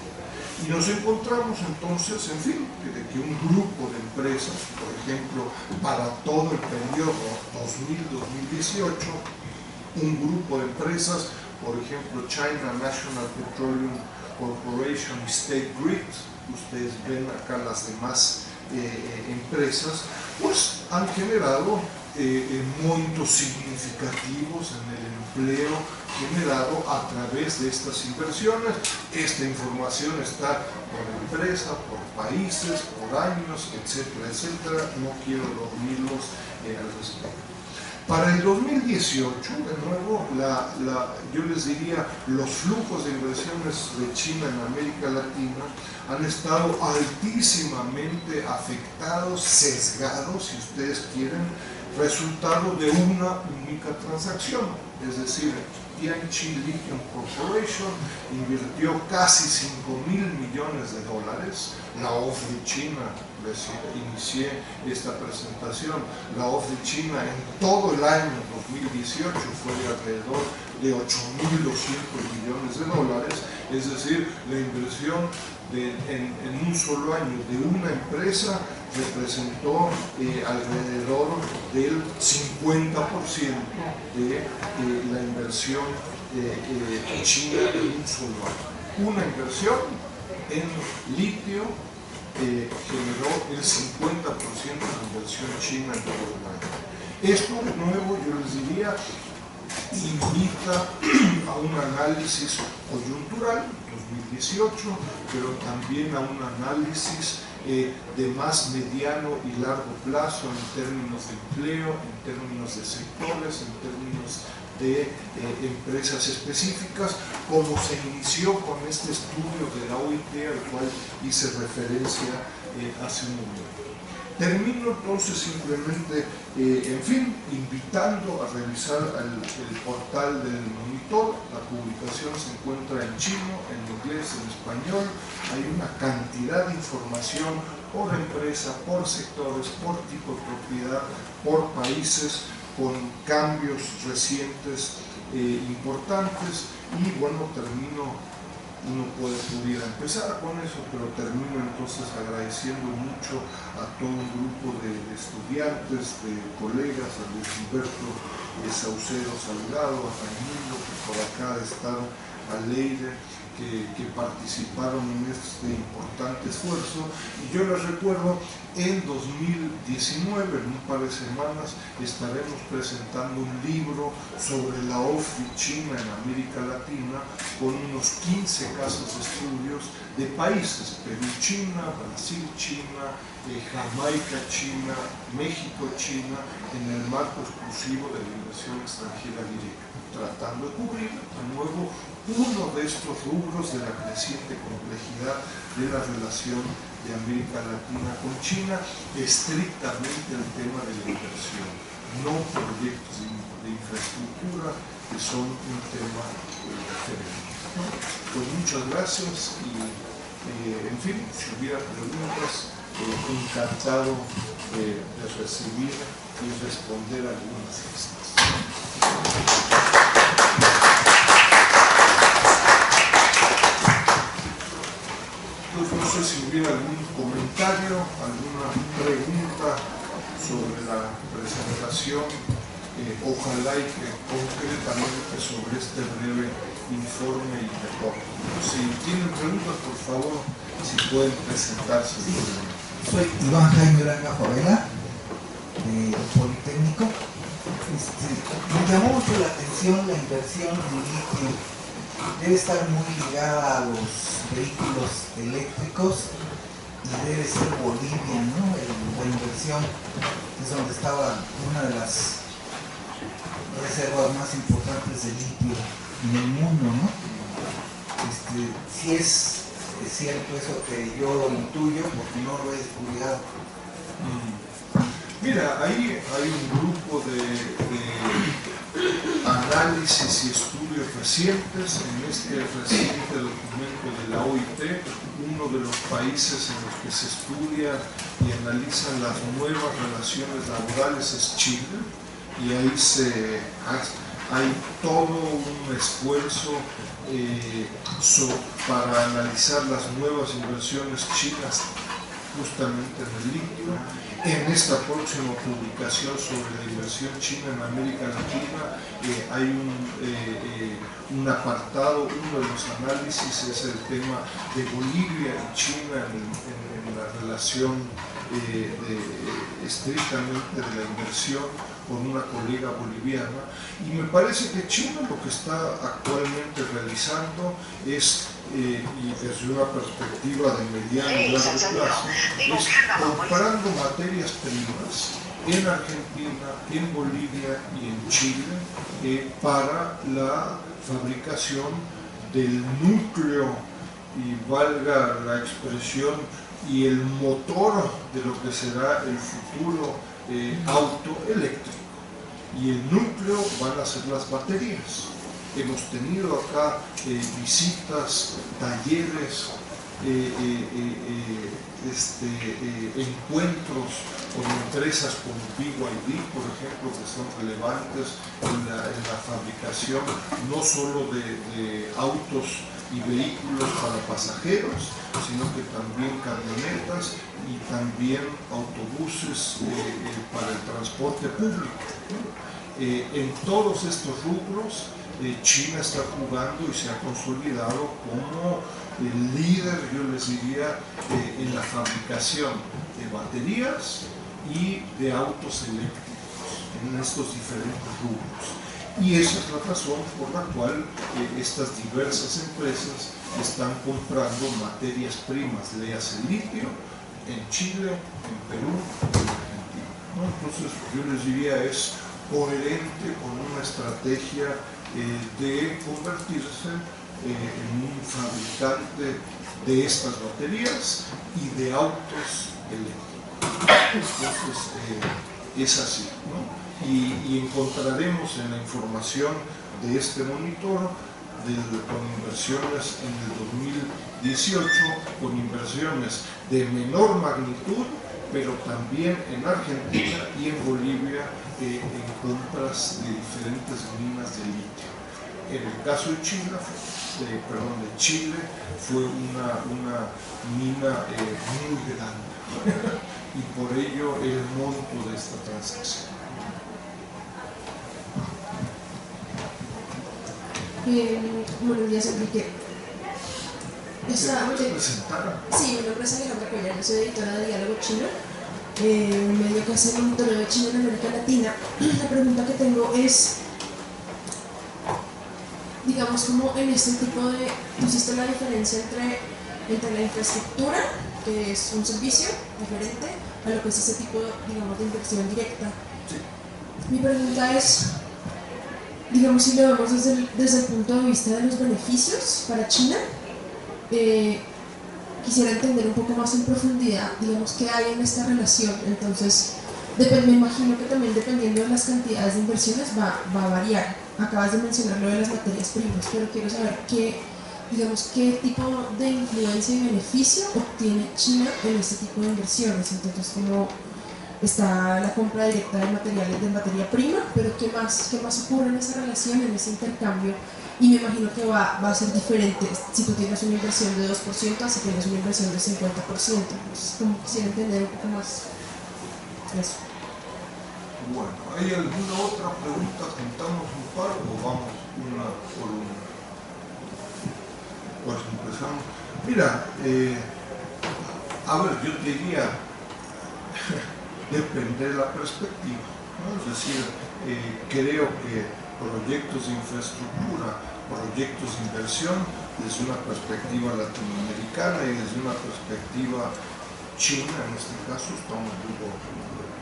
Y nos encontramos entonces, en fin, de que un grupo de empresas, por ejemplo, para todo el periodo 2000-2018, un grupo de empresas, por ejemplo, China National Petroleum Corporation y State Grid, ustedes ven acá las demás empresas, pues han generado montos significativos en el empleo generado a través de estas inversiones. Esta información está por empresa, por países, por años, etcétera, etcétera. No quiero dormirlos al respecto. Para el 2018, de nuevo, yo les diría, los flujos de inversiones de China en América Latina han estado altísimamente afectados, sesgados, si ustedes quieren, resultado de una única transacción. Es decir, Tianqi Lithium Corporation invirtió casi $5.000 millones. La OFRI China, les inicié esta presentación, la OFRI China en todo el año 2018 fue de alrededor de $8.200 millones, es decir, la inversión en un solo año de una empresa representó alrededor del 50% de la inversión china en un solo año. Una inversión en litio generó el 50% de la inversión china en todo el año. Esto, de nuevo, yo les diría, invita a un análisis coyuntural 2018, pero también a un análisis de más mediano y largo plazo en términos de empleo, en términos de sectores, en términos de empresas específicas, como se inició con este estudio de la OIT al cual hice referencia hace un momento. Termino entonces simplemente, en fin, invitando a revisar el portal del monitor. La publicación se encuentra en chino, en inglés, en español. Hay una cantidad de información por empresa, por sectores, por tipo de propiedad, por países, con cambios recientes importantes. Y bueno, termino. Uno pudiera empezar con eso, pero termino entonces agradeciendo mucho a todo un grupo de estudiantes, de colegas, a Luis Humberto Saucedo Salgado, a Raimundo, que por acá están, a Leire, que participaron en este importante esfuerzo. Y yo les recuerdo, en 2019, en un par de semanas, estaremos presentando un libro sobre la OFRI China en América Latina, con unos 15 casos de estudios de países: Perú China, Brasil China, Jamaica China, México China, en el marco exclusivo de la inversión extranjera directa, tratando de cubrir de nuevo uno de estos rubros de la creciente complejidad de la relación de América Latina con China, estrictamente el tema de la inversión, no proyectos de infraestructura, que son un tema diferente. Pues muchas gracias y, en fin, si hubiera preguntas, encantado de recibir y responder algunas de estas. Entonces, no sé si hubiera algún comentario, alguna pregunta sobre la presentación, ojalá y que concretamente sobre este breve informe y reporte. Si tienen preguntas, por favor, si pueden presentarse. Sí. Soy Iván Jaime Uranga Favela, del Politécnico. Me llamó mucho la atención la inversión en litio. Debe estar muy ligada a los vehículos eléctricos y debe ser Bolivia, ¿no? La inversión es donde estaba una de las reservas más importantes de litio en el mundo, ¿no? Si es cierto eso que yo intuyo, porque no lo he estudiado. Mira, ahí hay un grupo de análisis y estudios recientes. En este reciente documento de la OIT, uno de los países en los que se estudia y analizan las nuevas relaciones laborales es Chile, y ahí hay todo un esfuerzo para analizar las nuevas inversiones chinas justamente en el litio. En esta próxima publicación sobre la inversión china en América Latina hay un apartado, uno de los análisis es el tema de Bolivia y China en la relación estrictamente de la inversión con una colega boliviana, y me parece que China lo que está actualmente realizando es, y desde una perspectiva de mediano y largo plazo, es comprando materias primas en Argentina, en Bolivia y en Chile para la fabricación del núcleo, y valga la expresión, y el motor de lo que será el futuro auto eléctrico. Y el núcleo van a ser las baterías. Hemos tenido acá visitas, talleres, encuentros con empresas como BYD, por ejemplo, que son relevantes en la fabricación no solo de autos y vehículos para pasajeros, sino que también camionetas y también autobuses para el transporte público, ¿no? En todos estos rubros, China está jugando y se ha consolidado como el líder, yo les diría, en la fabricación de baterías y de autos eléctricos en estos diferentes rubros. Y esa es la razón por la cual estas diversas empresas están comprando materias primas, léase litio, en Chile, en Perú, en Argentina, ¿no? Entonces yo les diría es coherente con una estrategia de convertirse en un fabricante de estas baterías y de autos eléctricos. Entonces es así, ¿no? Y encontraremos en la información de este monitor con inversiones en el 2018, con inversiones de menor magnitud, pero también en Argentina y en Bolivia en compras de diferentes minas de litio. En el caso de Chile, fue una mina muy grande y por ello el monto de esta transacción. Buenos días, Enrique. ¿Te puedes presentar? Sí, mi nombre es Alejandra Cuellar, yo soy editora de Diálogo Chino, un medio que hace monitoreo de China en América Latina. La pregunta que tengo es, digamos, como en este tipo de, ¿pusiste la diferencia entre la infraestructura, que es un servicio diferente, a lo que es ese tipo, digamos, de inversión directa? Sí. Mi pregunta es, digamos, si lo vemos desde el punto de vista de los beneficios para China, quisiera entender un poco más en profundidad, digamos, qué hay en esta relación. Entonces, me imagino que también dependiendo de las cantidades de inversiones va a variar. Acabas de mencionar lo de las materias primas, pero quiero saber qué tipo de influencia y beneficio obtiene China en este tipo de inversiones. Entonces, como está la compra directa de materiales de materia prima, pero ¿qué más ocurre en esa relación, en ese intercambio? Y me imagino que va a ser diferente si tú tienes una inversión de 2% a si tienes una inversión de 50%. Entonces, como quisiera entender un poco más eso. Bueno, ¿hay alguna otra pregunta? ¿Juntamos un par o vamos una por una? Pues empezamos. Mira, a ver, yo diría, depende de la perspectiva, ¿no? Es decir, creo que proyectos de infraestructura, proyectos de inversión, desde una perspectiva latinoamericana y desde una perspectiva china, en este caso,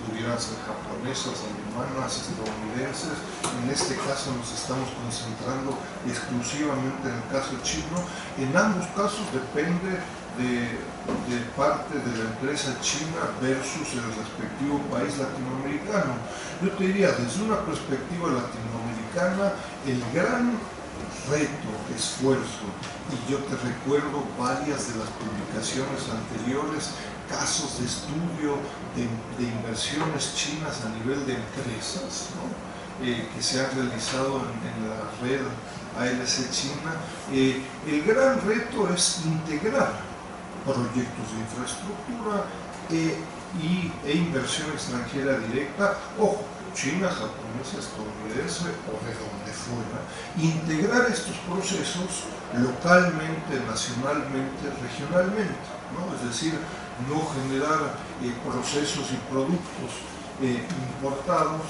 pudieran ser japonesas, alemanas, estadounidenses. En este caso nos estamos concentrando exclusivamente en el caso chino. En ambos casos depende de parte de la empresa china versus el respectivo país latinoamericano. Yo te diría, desde una perspectiva latinoamericana, el gran reto, esfuerzo, y yo te recuerdo varias de las publicaciones anteriores, casos de estudio de inversiones chinas a nivel de empresas, ¿no? Que se han realizado en la red ALC China. El gran reto es integrar proyectos de infraestructura e inversión extranjera directa, ojo, China, japonesa, estadounidense o de donde fuera, integrar estos procesos localmente, nacionalmente, regionalmente, ¿no? Es decir, no generar procesos y productos importados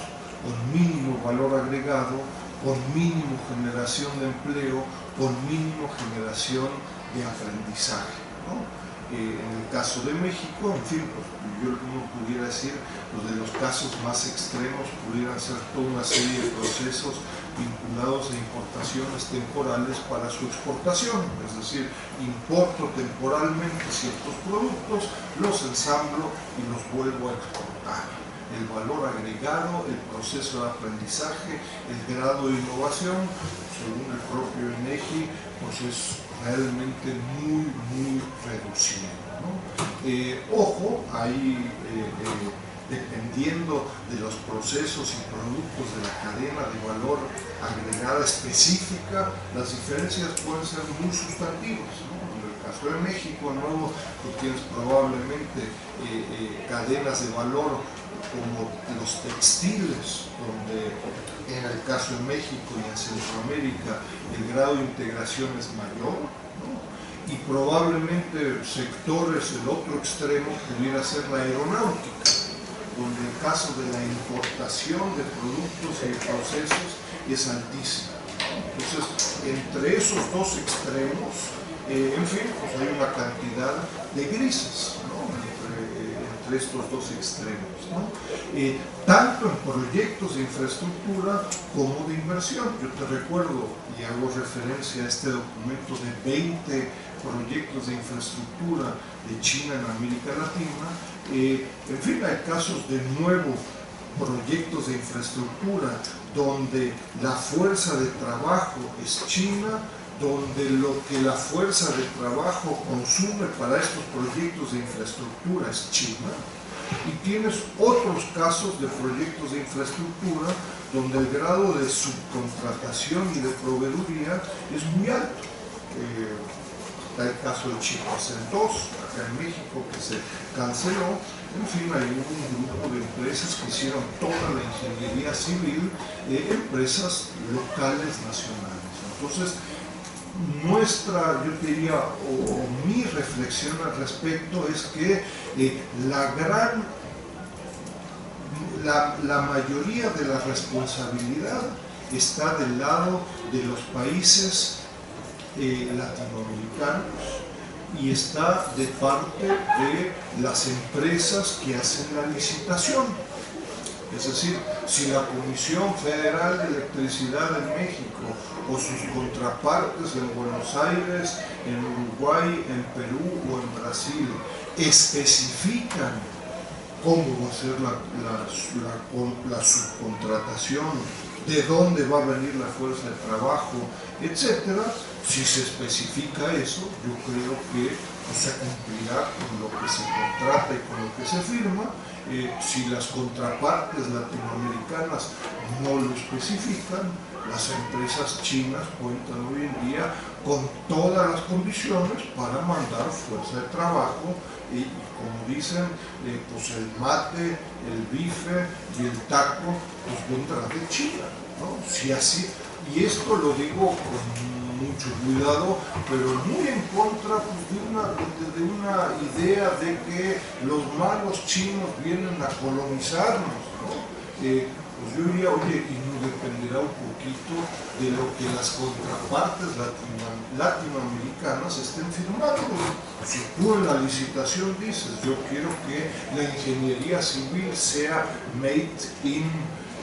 con mínimo valor agregado, con mínimo generación de empleo, con mínimo generación de aprendizaje, ¿no? En el caso de México, en fin, pues, yo no pudiera decir, los de los casos más extremos pudieran ser toda una serie de procesos vinculados a importaciones temporales para su exportación, es decir, importo temporalmente ciertos productos, los ensamblo y los vuelvo a exportar. El valor agregado, el proceso de aprendizaje, el grado de innovación, según el propio INEGI, pues es realmente muy reducido, ¿no? Ojo, ahí dependiendo de los procesos y productos de la cadena de valor agregada específica, las diferencias pueden ser muy sustantivas, ¿no? En el caso de México, ¿no? Tú tienes probablemente cadenas de valor como los textiles, donde en el caso de México y en Centroamérica el grado de integración es mayor, ¿no? Y probablemente sectores, el otro extremo pudiera ser la aeronáutica, donde el caso de la importación de productos y de procesos es altísimo. Entonces, entre esos dos extremos, en fin, pues hay una cantidad de grises, ¿no? Entre estos dos extremos, ¿no? Tanto en proyectos de infraestructura como de inversión. Yo te recuerdo y hago referencia a este documento de 20 proyectos de infraestructura de China en América Latina. En fin, hay casos de nuevo proyectos de infraestructura donde la fuerza de trabajo es China, donde lo que la fuerza de trabajo consume para estos proyectos de infraestructura es China, y tienes otros casos de proyectos de infraestructura donde el grado de subcontratación y de proveeduría es muy alto. Está el caso de Chihuahua 2, acá en México, que se canceló. En fin, hay un grupo de empresas que hicieron toda la ingeniería civil, empresas locales nacionales. Entonces, yo diría, o mi reflexión al respecto es que la mayoría de la responsabilidad está del lado de los países latinoamericanos y está de parte de las empresas que hacen la licitación. Es decir, si la Comisión Federal de Electricidad en México o sus contrapartes en Buenos Aires, en Uruguay, en Perú o en Brasil especifican cómo va a ser la subcontratación, de dónde va a venir la fuerza de trabajo, etcétera, si se especifica eso, yo creo que pues se cumplirá con lo que se contrata y con lo que se firma. Si las contrapartes latinoamericanas no lo especifican, las empresas chinas cuentan hoy en día con todas las condiciones para mandar fuerza de trabajo y como dicen, pues el mate, el bife y el taco pues vendrá de China, ¿no? Si así, y esto lo digo con mucho cuidado, pero muy en contra pues, de una idea de que los malos chinos vienen a colonizarnos, ¿no? Pues yo diría, oye, y no dependerá un poquito de lo que las contrapartes latinoamericanas estén firmando. Si tú en la licitación dices, yo quiero que la ingeniería civil sea made in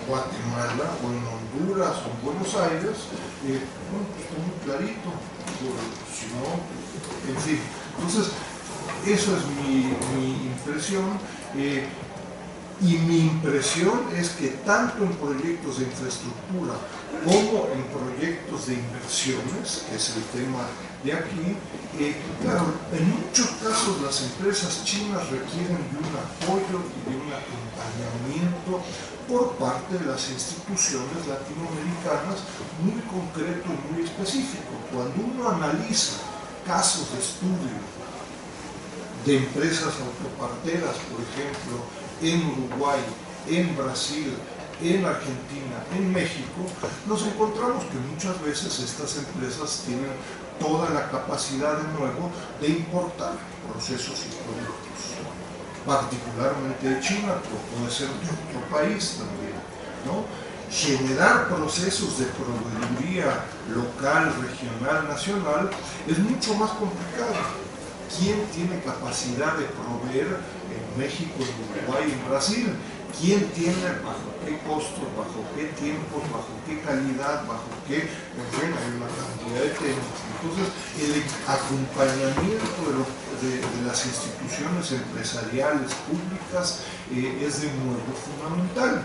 Guatemala o en Honduras o en Buenos Aires, bueno, pues está muy clarito, si no, en fin. Entonces, eso es mi impresión. Y mi impresión es que tanto en proyectos de infraestructura como en proyectos de inversiones, que es el tema de aquí, claro, en muchos casos las empresas chinas requieren de un apoyo y de un acompañamiento por parte de las instituciones latinoamericanas muy concreto y muy específico. Cuando uno analiza casos de estudio de empresas autoparteras, por ejemplo, en Uruguay, en Brasil, en Argentina, en México, nos encontramos que muchas veces estas empresas tienen toda la capacidad de nuevo de importar procesos y productos, particularmente de China, pero puede ser de otro país también, ¿no? Generar procesos de proveeduría local, regional, nacional es mucho más complicado. ¿Quién tiene capacidad de proveer en México, en Uruguay, en Brasil? ¿Quién tiene bajo qué costos, bajo qué tiempos, bajo qué calidad, bajo qué? En fin, hay una cantidad de temas. Entonces, el acompañamiento de las instituciones empresariales públicas es de nuevo fundamental.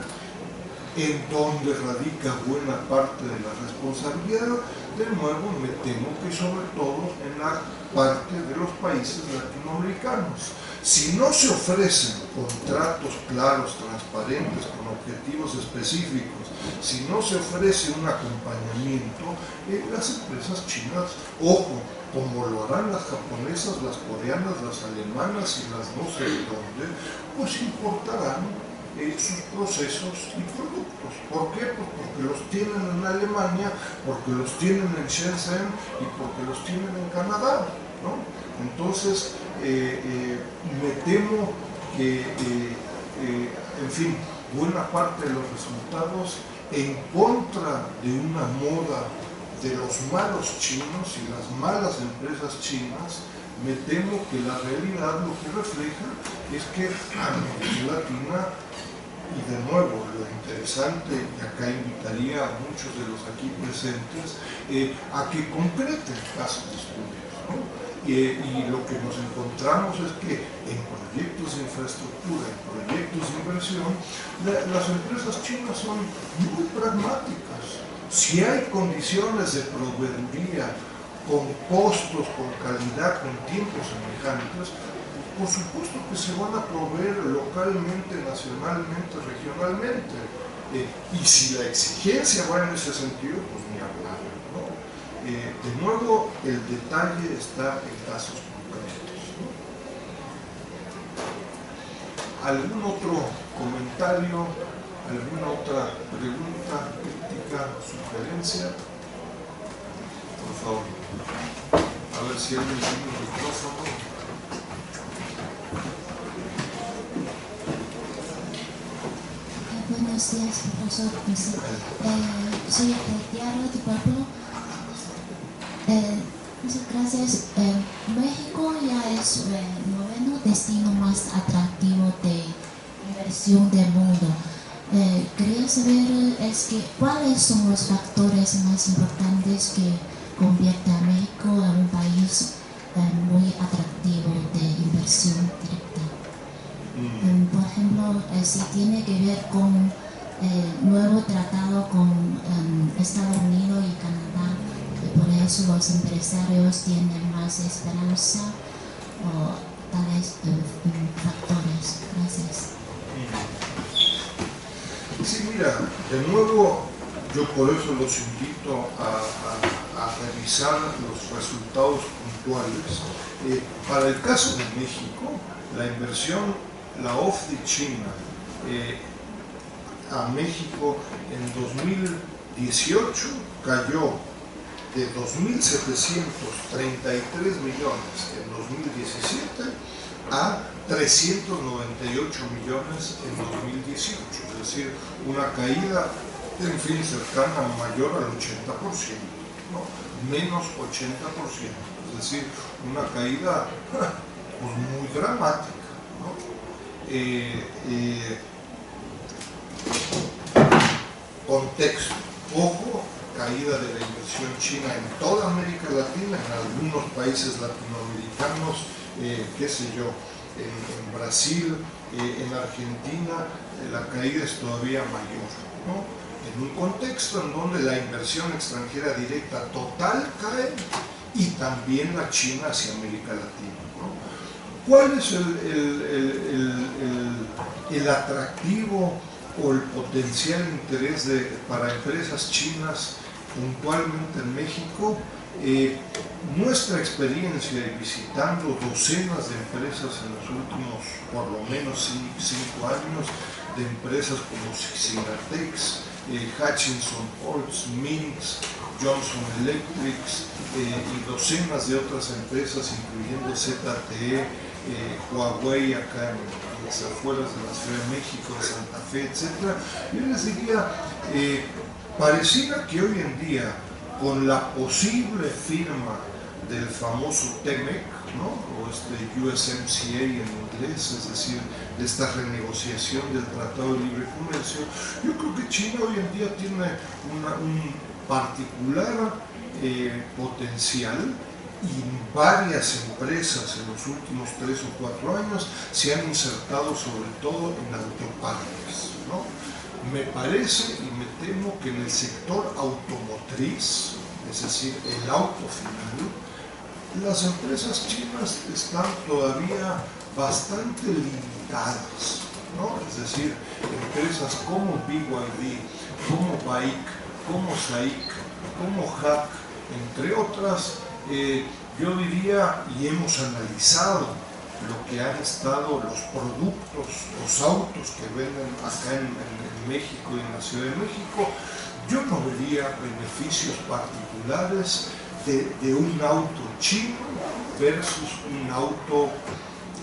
En donde radica buena parte de la responsabilidad, de nuevo me temo que sobre todo en la parte de los países latinoamericanos. Si no se ofrecen contratos claros, transparentes, con objetivos específicos, si no se ofrece un acompañamiento, las empresas chinas, ojo, como lo harán las japonesas, las coreanas, las alemanas y las no sé de dónde, pues importarán sus procesos y productos. ¿Por qué? Pues porque los tienen en Alemania, porque los tienen en Shenzhen y porque los tienen en Canadá, ¿no? Entonces, me temo que, en fin, buena parte de los resultados en contra de una moda de los malos chinos y las malas empresas chinas, me temo que la realidad lo que refleja es que América Latina, y de nuevo lo interesante, y acá invitaría a muchos de los aquí presentes a que concreten casos de estudios, ¿no? Y lo que nos encontramos es que en proyectos de infraestructura, en proyectos de inversión, las empresas chinas son muy pragmáticas. Si hay condiciones de proveeduría con costos, con calidad, con tiempos semejantes, por supuesto que se van a proveer localmente, nacionalmente, regionalmente. Y si la exigencia va en ese sentido, pues ni hablar, ¿no? De nuevo, el detalle está en casos concretos, ¿no? ¿Algún otro comentario? ¿Alguna otra pregunta, crítica, sugerencia? Por favor. A ver si alguien tiene un micrófono. Buenos días, profesor. Soy Tiara de Pueblo. Muchas gracias. México ya es el noveno destino más atractivo de inversión del mundo. Quería saber cuáles son los factores más importantes que convierten a México en un país muy atractivo de inversión directa. Por ejemplo, si tiene que ver con el nuevo tratado con Estados Unidos y Canadá, por eso los empresarios tienen más esperanza, o tales factores? Gracias. Sí, mira, de nuevo, yo por eso los invito a revisar los resultados puntuales. Para el caso de México, la inversión, la OFDI China, a México en 2018 cayó de 2.733 millones en 2017 a 398 millones en 2018, es decir, una caída, en fin, cercana mayor al 80%, ¿no? Menos 80%, es decir, una caída pues, muy dramática, ¿no? Contexto, ojo, caída de la inversión china en toda América Latina, en algunos países latinoamericanos, qué sé yo, en Brasil, en Argentina, la caída es todavía mayor, ¿no? En un contexto en donde la inversión extranjera directa total cae y también la China hacia América Latina, ¿no? ¿Cuál es el atractivo o el potencial interés para empresas chinas puntualmente en México? Nuestra experiencia y visitando docenas de empresas en los últimos por lo menos 5 años, de empresas como Sinatex, Hutchinson Ports, Minx, Johnson Electric y docenas de otras empresas, incluyendo ZTE, Huawei acá en las afueras de la Ciudad de México, Santa Fe, etc. Yo les diría, pareciera que hoy en día, con la posible firma del famoso TEMEC, ¿no? O USMCA en inglés, es decir, de esta renegociación del Tratado de Libre Comercio, yo creo que China hoy en día tiene un particular potencial, y varias empresas en los últimos 3 o 4 años se han insertado sobre todo en autopartes, ¿no? Me parece y me temo que en el sector automotriz, es decir, el auto final, las empresas chinas están todavía bastante limitadas, ¿no? Es decir, empresas como BYD, como BAIC, como SAIC, como HAC, entre otras, yo diría, y hemos analizado lo que han estado los productos, los autos que venden acá en México y en la Ciudad de México, yo no vería beneficios particulares de un auto chino versus un auto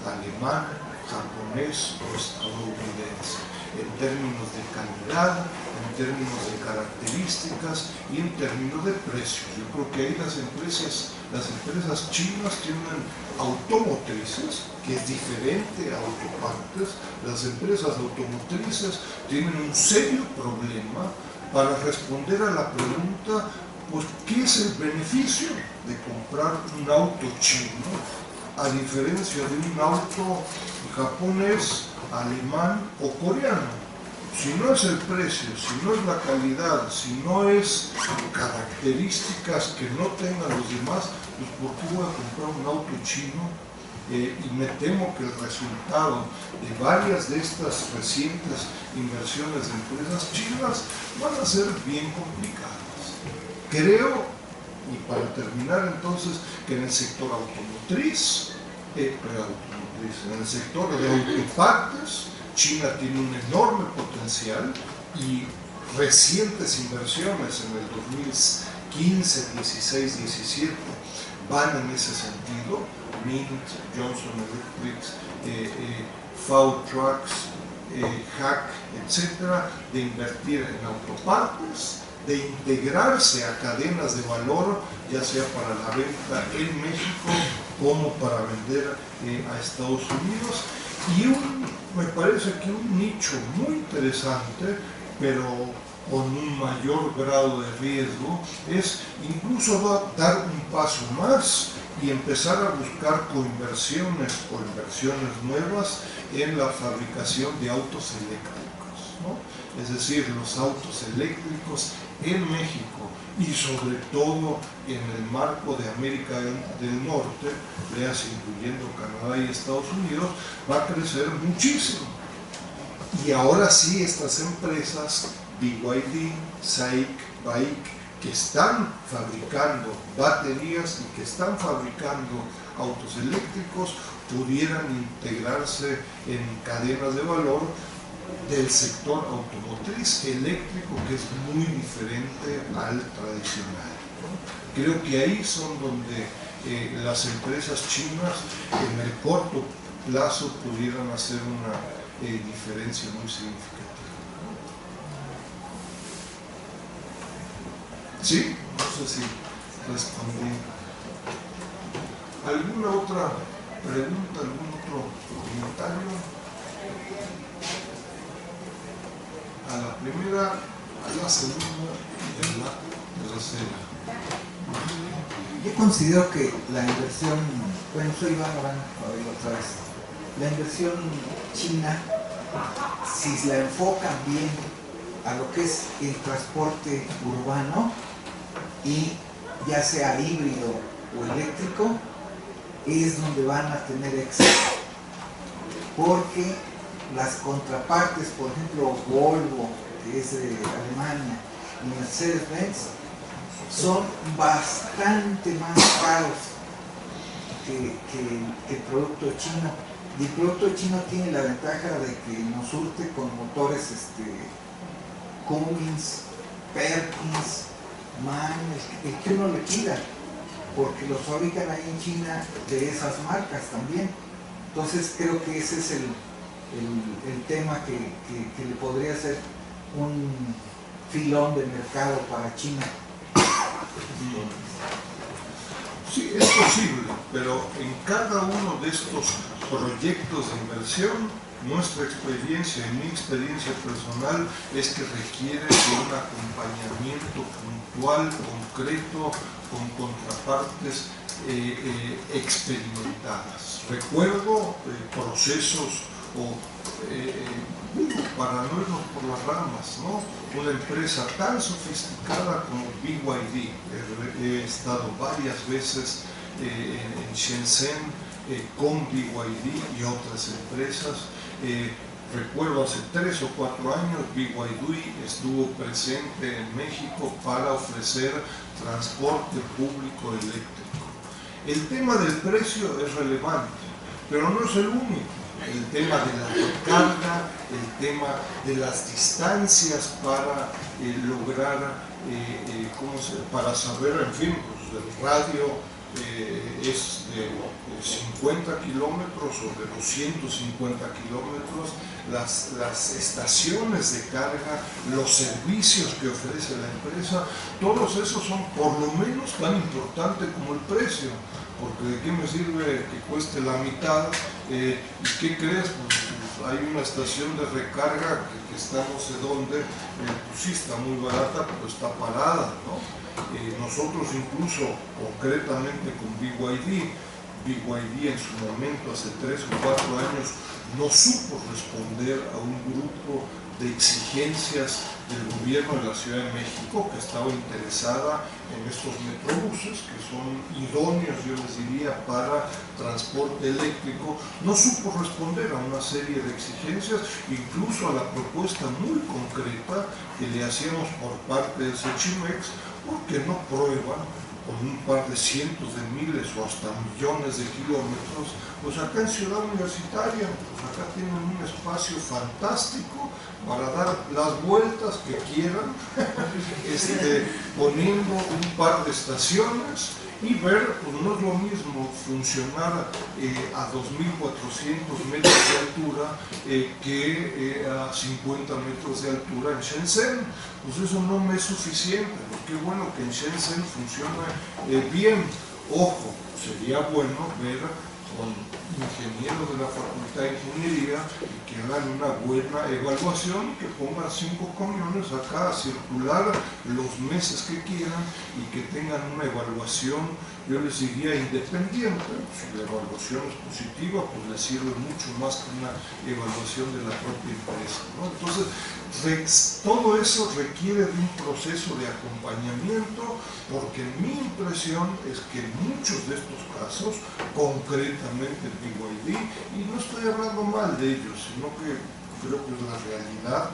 alemán, japonés o estadounidense, en términos de calidad, en términos de características y en términos de precios. Yo creo que ahí las empresas chinas tienen automotrices, que es diferente a autopartes. Las empresas automotrices tienen un serio problema para responder a la pregunta, pues, ¿qué es el beneficio de comprar un auto chino a diferencia de un auto japonés, alemán o coreano? Si no es el precio, si no es la calidad, si no es características que no tengan los demás, pues ¿por qué voy a comprar un auto chino? Y me temo que el resultado de varias de estas recientes inversiones de empresas chinas van a ser bien complicadas. Creo, y para terminar entonces, que en el sector automotriz, en el sector de autopartes, China tiene un enorme potencial y recientes inversiones en el 2015, 16, 17 van en ese sentido. Mint, Johnson Electric, FAW Trucks, HAC, etcétera, de invertir en autopartes, de integrarse a cadenas de valor, ya sea para la venta en México como para vender a Estados Unidos. Y me parece que un nicho muy interesante, pero con un mayor grado de riesgo, es incluso dar un paso más y empezar a buscar coinversiones o inversiones nuevas en la fabricación de autos eléctricos, ¿no? es decir, los autos eléctricos en México y sobre todo en el marco de América del Norte, incluyendo Canadá y Estados Unidos, va a crecer muchísimo. Y ahora sí, estas empresas, BYD, SAIC, BAIC, que están fabricando baterías y que están fabricando autos eléctricos, pudieran integrarse en cadenas de valor del sector automotriz eléctrico, que es muy diferente al tradicional. Creo que ahí son donde las empresas chinas en el corto plazo pudieran hacer una diferencia muy significativa. ¿Sí? No sé si respondí. ¿Alguna otra pregunta, algún otro comentario? A la primera, a la segunda y a la tercera. Yo considero que la inversión, bueno, soy Iván Orán, otra vez, la inversión china, si la enfocan bien a lo que es el transporte urbano, y ya sea híbrido o eléctrico, es donde van a tener éxito, porque las contrapartes, por ejemplo Volvo, que es de Alemania, y Mercedes-Benz, son bastante más caros que el producto chino, y el producto chino tiene la ventaja de que nos surte con motores Cummins, Perkins, MAN, el que uno le pida, porque los fabrican ahí en China de esas marcas también. Entonces creo que ese es el tema que le podría ser un filón de mercado para China. Sí, es posible, pero en cada uno de estos proyectos de inversión, nuestra experiencia y mi experiencia personal es que requiere de un acompañamiento puntual, concreto, con contrapartes experimentadas. Recuerdo procesos para no irnos por las ramas, ¿no? Una empresa tan sofisticada como BYD. He estado varias veces en Shenzhen con BYD y otras empresas. Recuerdo hace 3 o 4 años BYD estuvo presente en México para ofrecer transporte público eléctrico. El tema del precio es relevante, pero no es el único. El tema de la recarga, el tema de las distancias para lograr, para saber, en fin, pues el radio es de 50 kilómetros o de 250 kilómetros, las estaciones de carga, los servicios que ofrece la empresa, todos esos son por lo menos tan importantes como el precio, porque de qué me sirve que cueste la mitad, y qué crees, pues hay una estación de recarga que está no sé dónde, pues sí está muy barata, pero está parada, ¿no? Nosotros incluso, concretamente con BYD en su momento, hace 3 o 4 años, no supo responder a un grupo de exigencias del gobierno de la Ciudad de México, que estaba interesada en estos metrobuses, que son idóneos, yo les diría, para transporte eléctrico. No supo responder a una serie de exigencias, incluso a la propuesta muy concreta que le hacíamos por parte del Sechimex, porque no prueban con un par de cientos de miles o hasta millones de kilómetros. Pues acá en Ciudad Universitaria, pues acá tienen un espacio fantástico para dar las vueltas que quieran, poniendo un par de estaciones y ver, pues no es lo mismo funcionar a 2.400 metros de altura que a 50 metros de altura en Shenzhen. Pues eso no me es suficiente, porque qué bueno que en Shenzhen funcione bien. Ojo, sería bueno ver con ingenieros de la Facultad de Ingeniería y que hagan una buena evaluación, que pongan 5 camiones acá a circular los meses que quieran y que tengan una evaluación, yo les diría, independiente. Si la evaluación es positiva, pues les sirve mucho más que una evaluación de la propia empresa, ¿no? Entonces, todo eso requiere de un proceso de acompañamiento, porque mi impresión es que en muchos de estos casos, concretamente BYD, y no estoy hablando mal de ellos, sino que creo que la realidad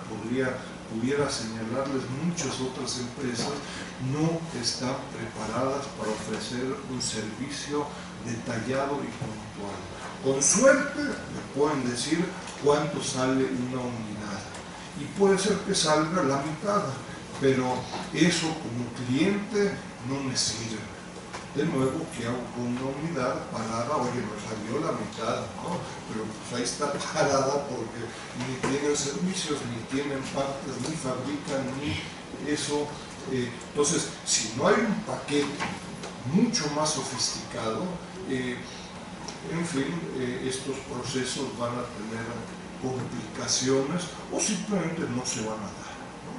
pudiera señalarles muchas otras empresas, no están preparadas para ofrecer un servicio detallado y puntual. Con suerte le pueden decir cuánto sale una unidad, y puede ser que salga la mitad, pero eso como cliente no me sirve. De nuevo, ¿qué hago con una unidad parada? Oye, me salió la mitad, ¿no? Pero pues ahí está parada porque ni tienen servicios, ni tienen partes, ni fabrican, ni eso. Entonces, si no hay un paquete mucho más sofisticado, en fin, estos procesos van a tener complicaciones o simplemente no se van a dar, ¿no?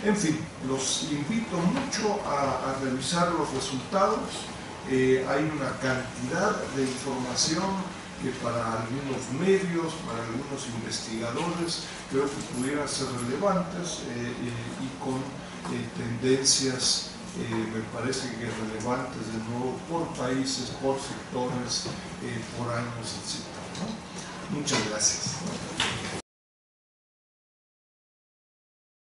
En fin, los invito mucho a revisar los resultados. Hay una cantidad de información que para algunos medios, para algunos investigadores, creo que pudieran ser relevantes y con tendencias, me parece que relevantes de nuevo por países, por sectores, por años, etc., ¿no? Muchas gracias.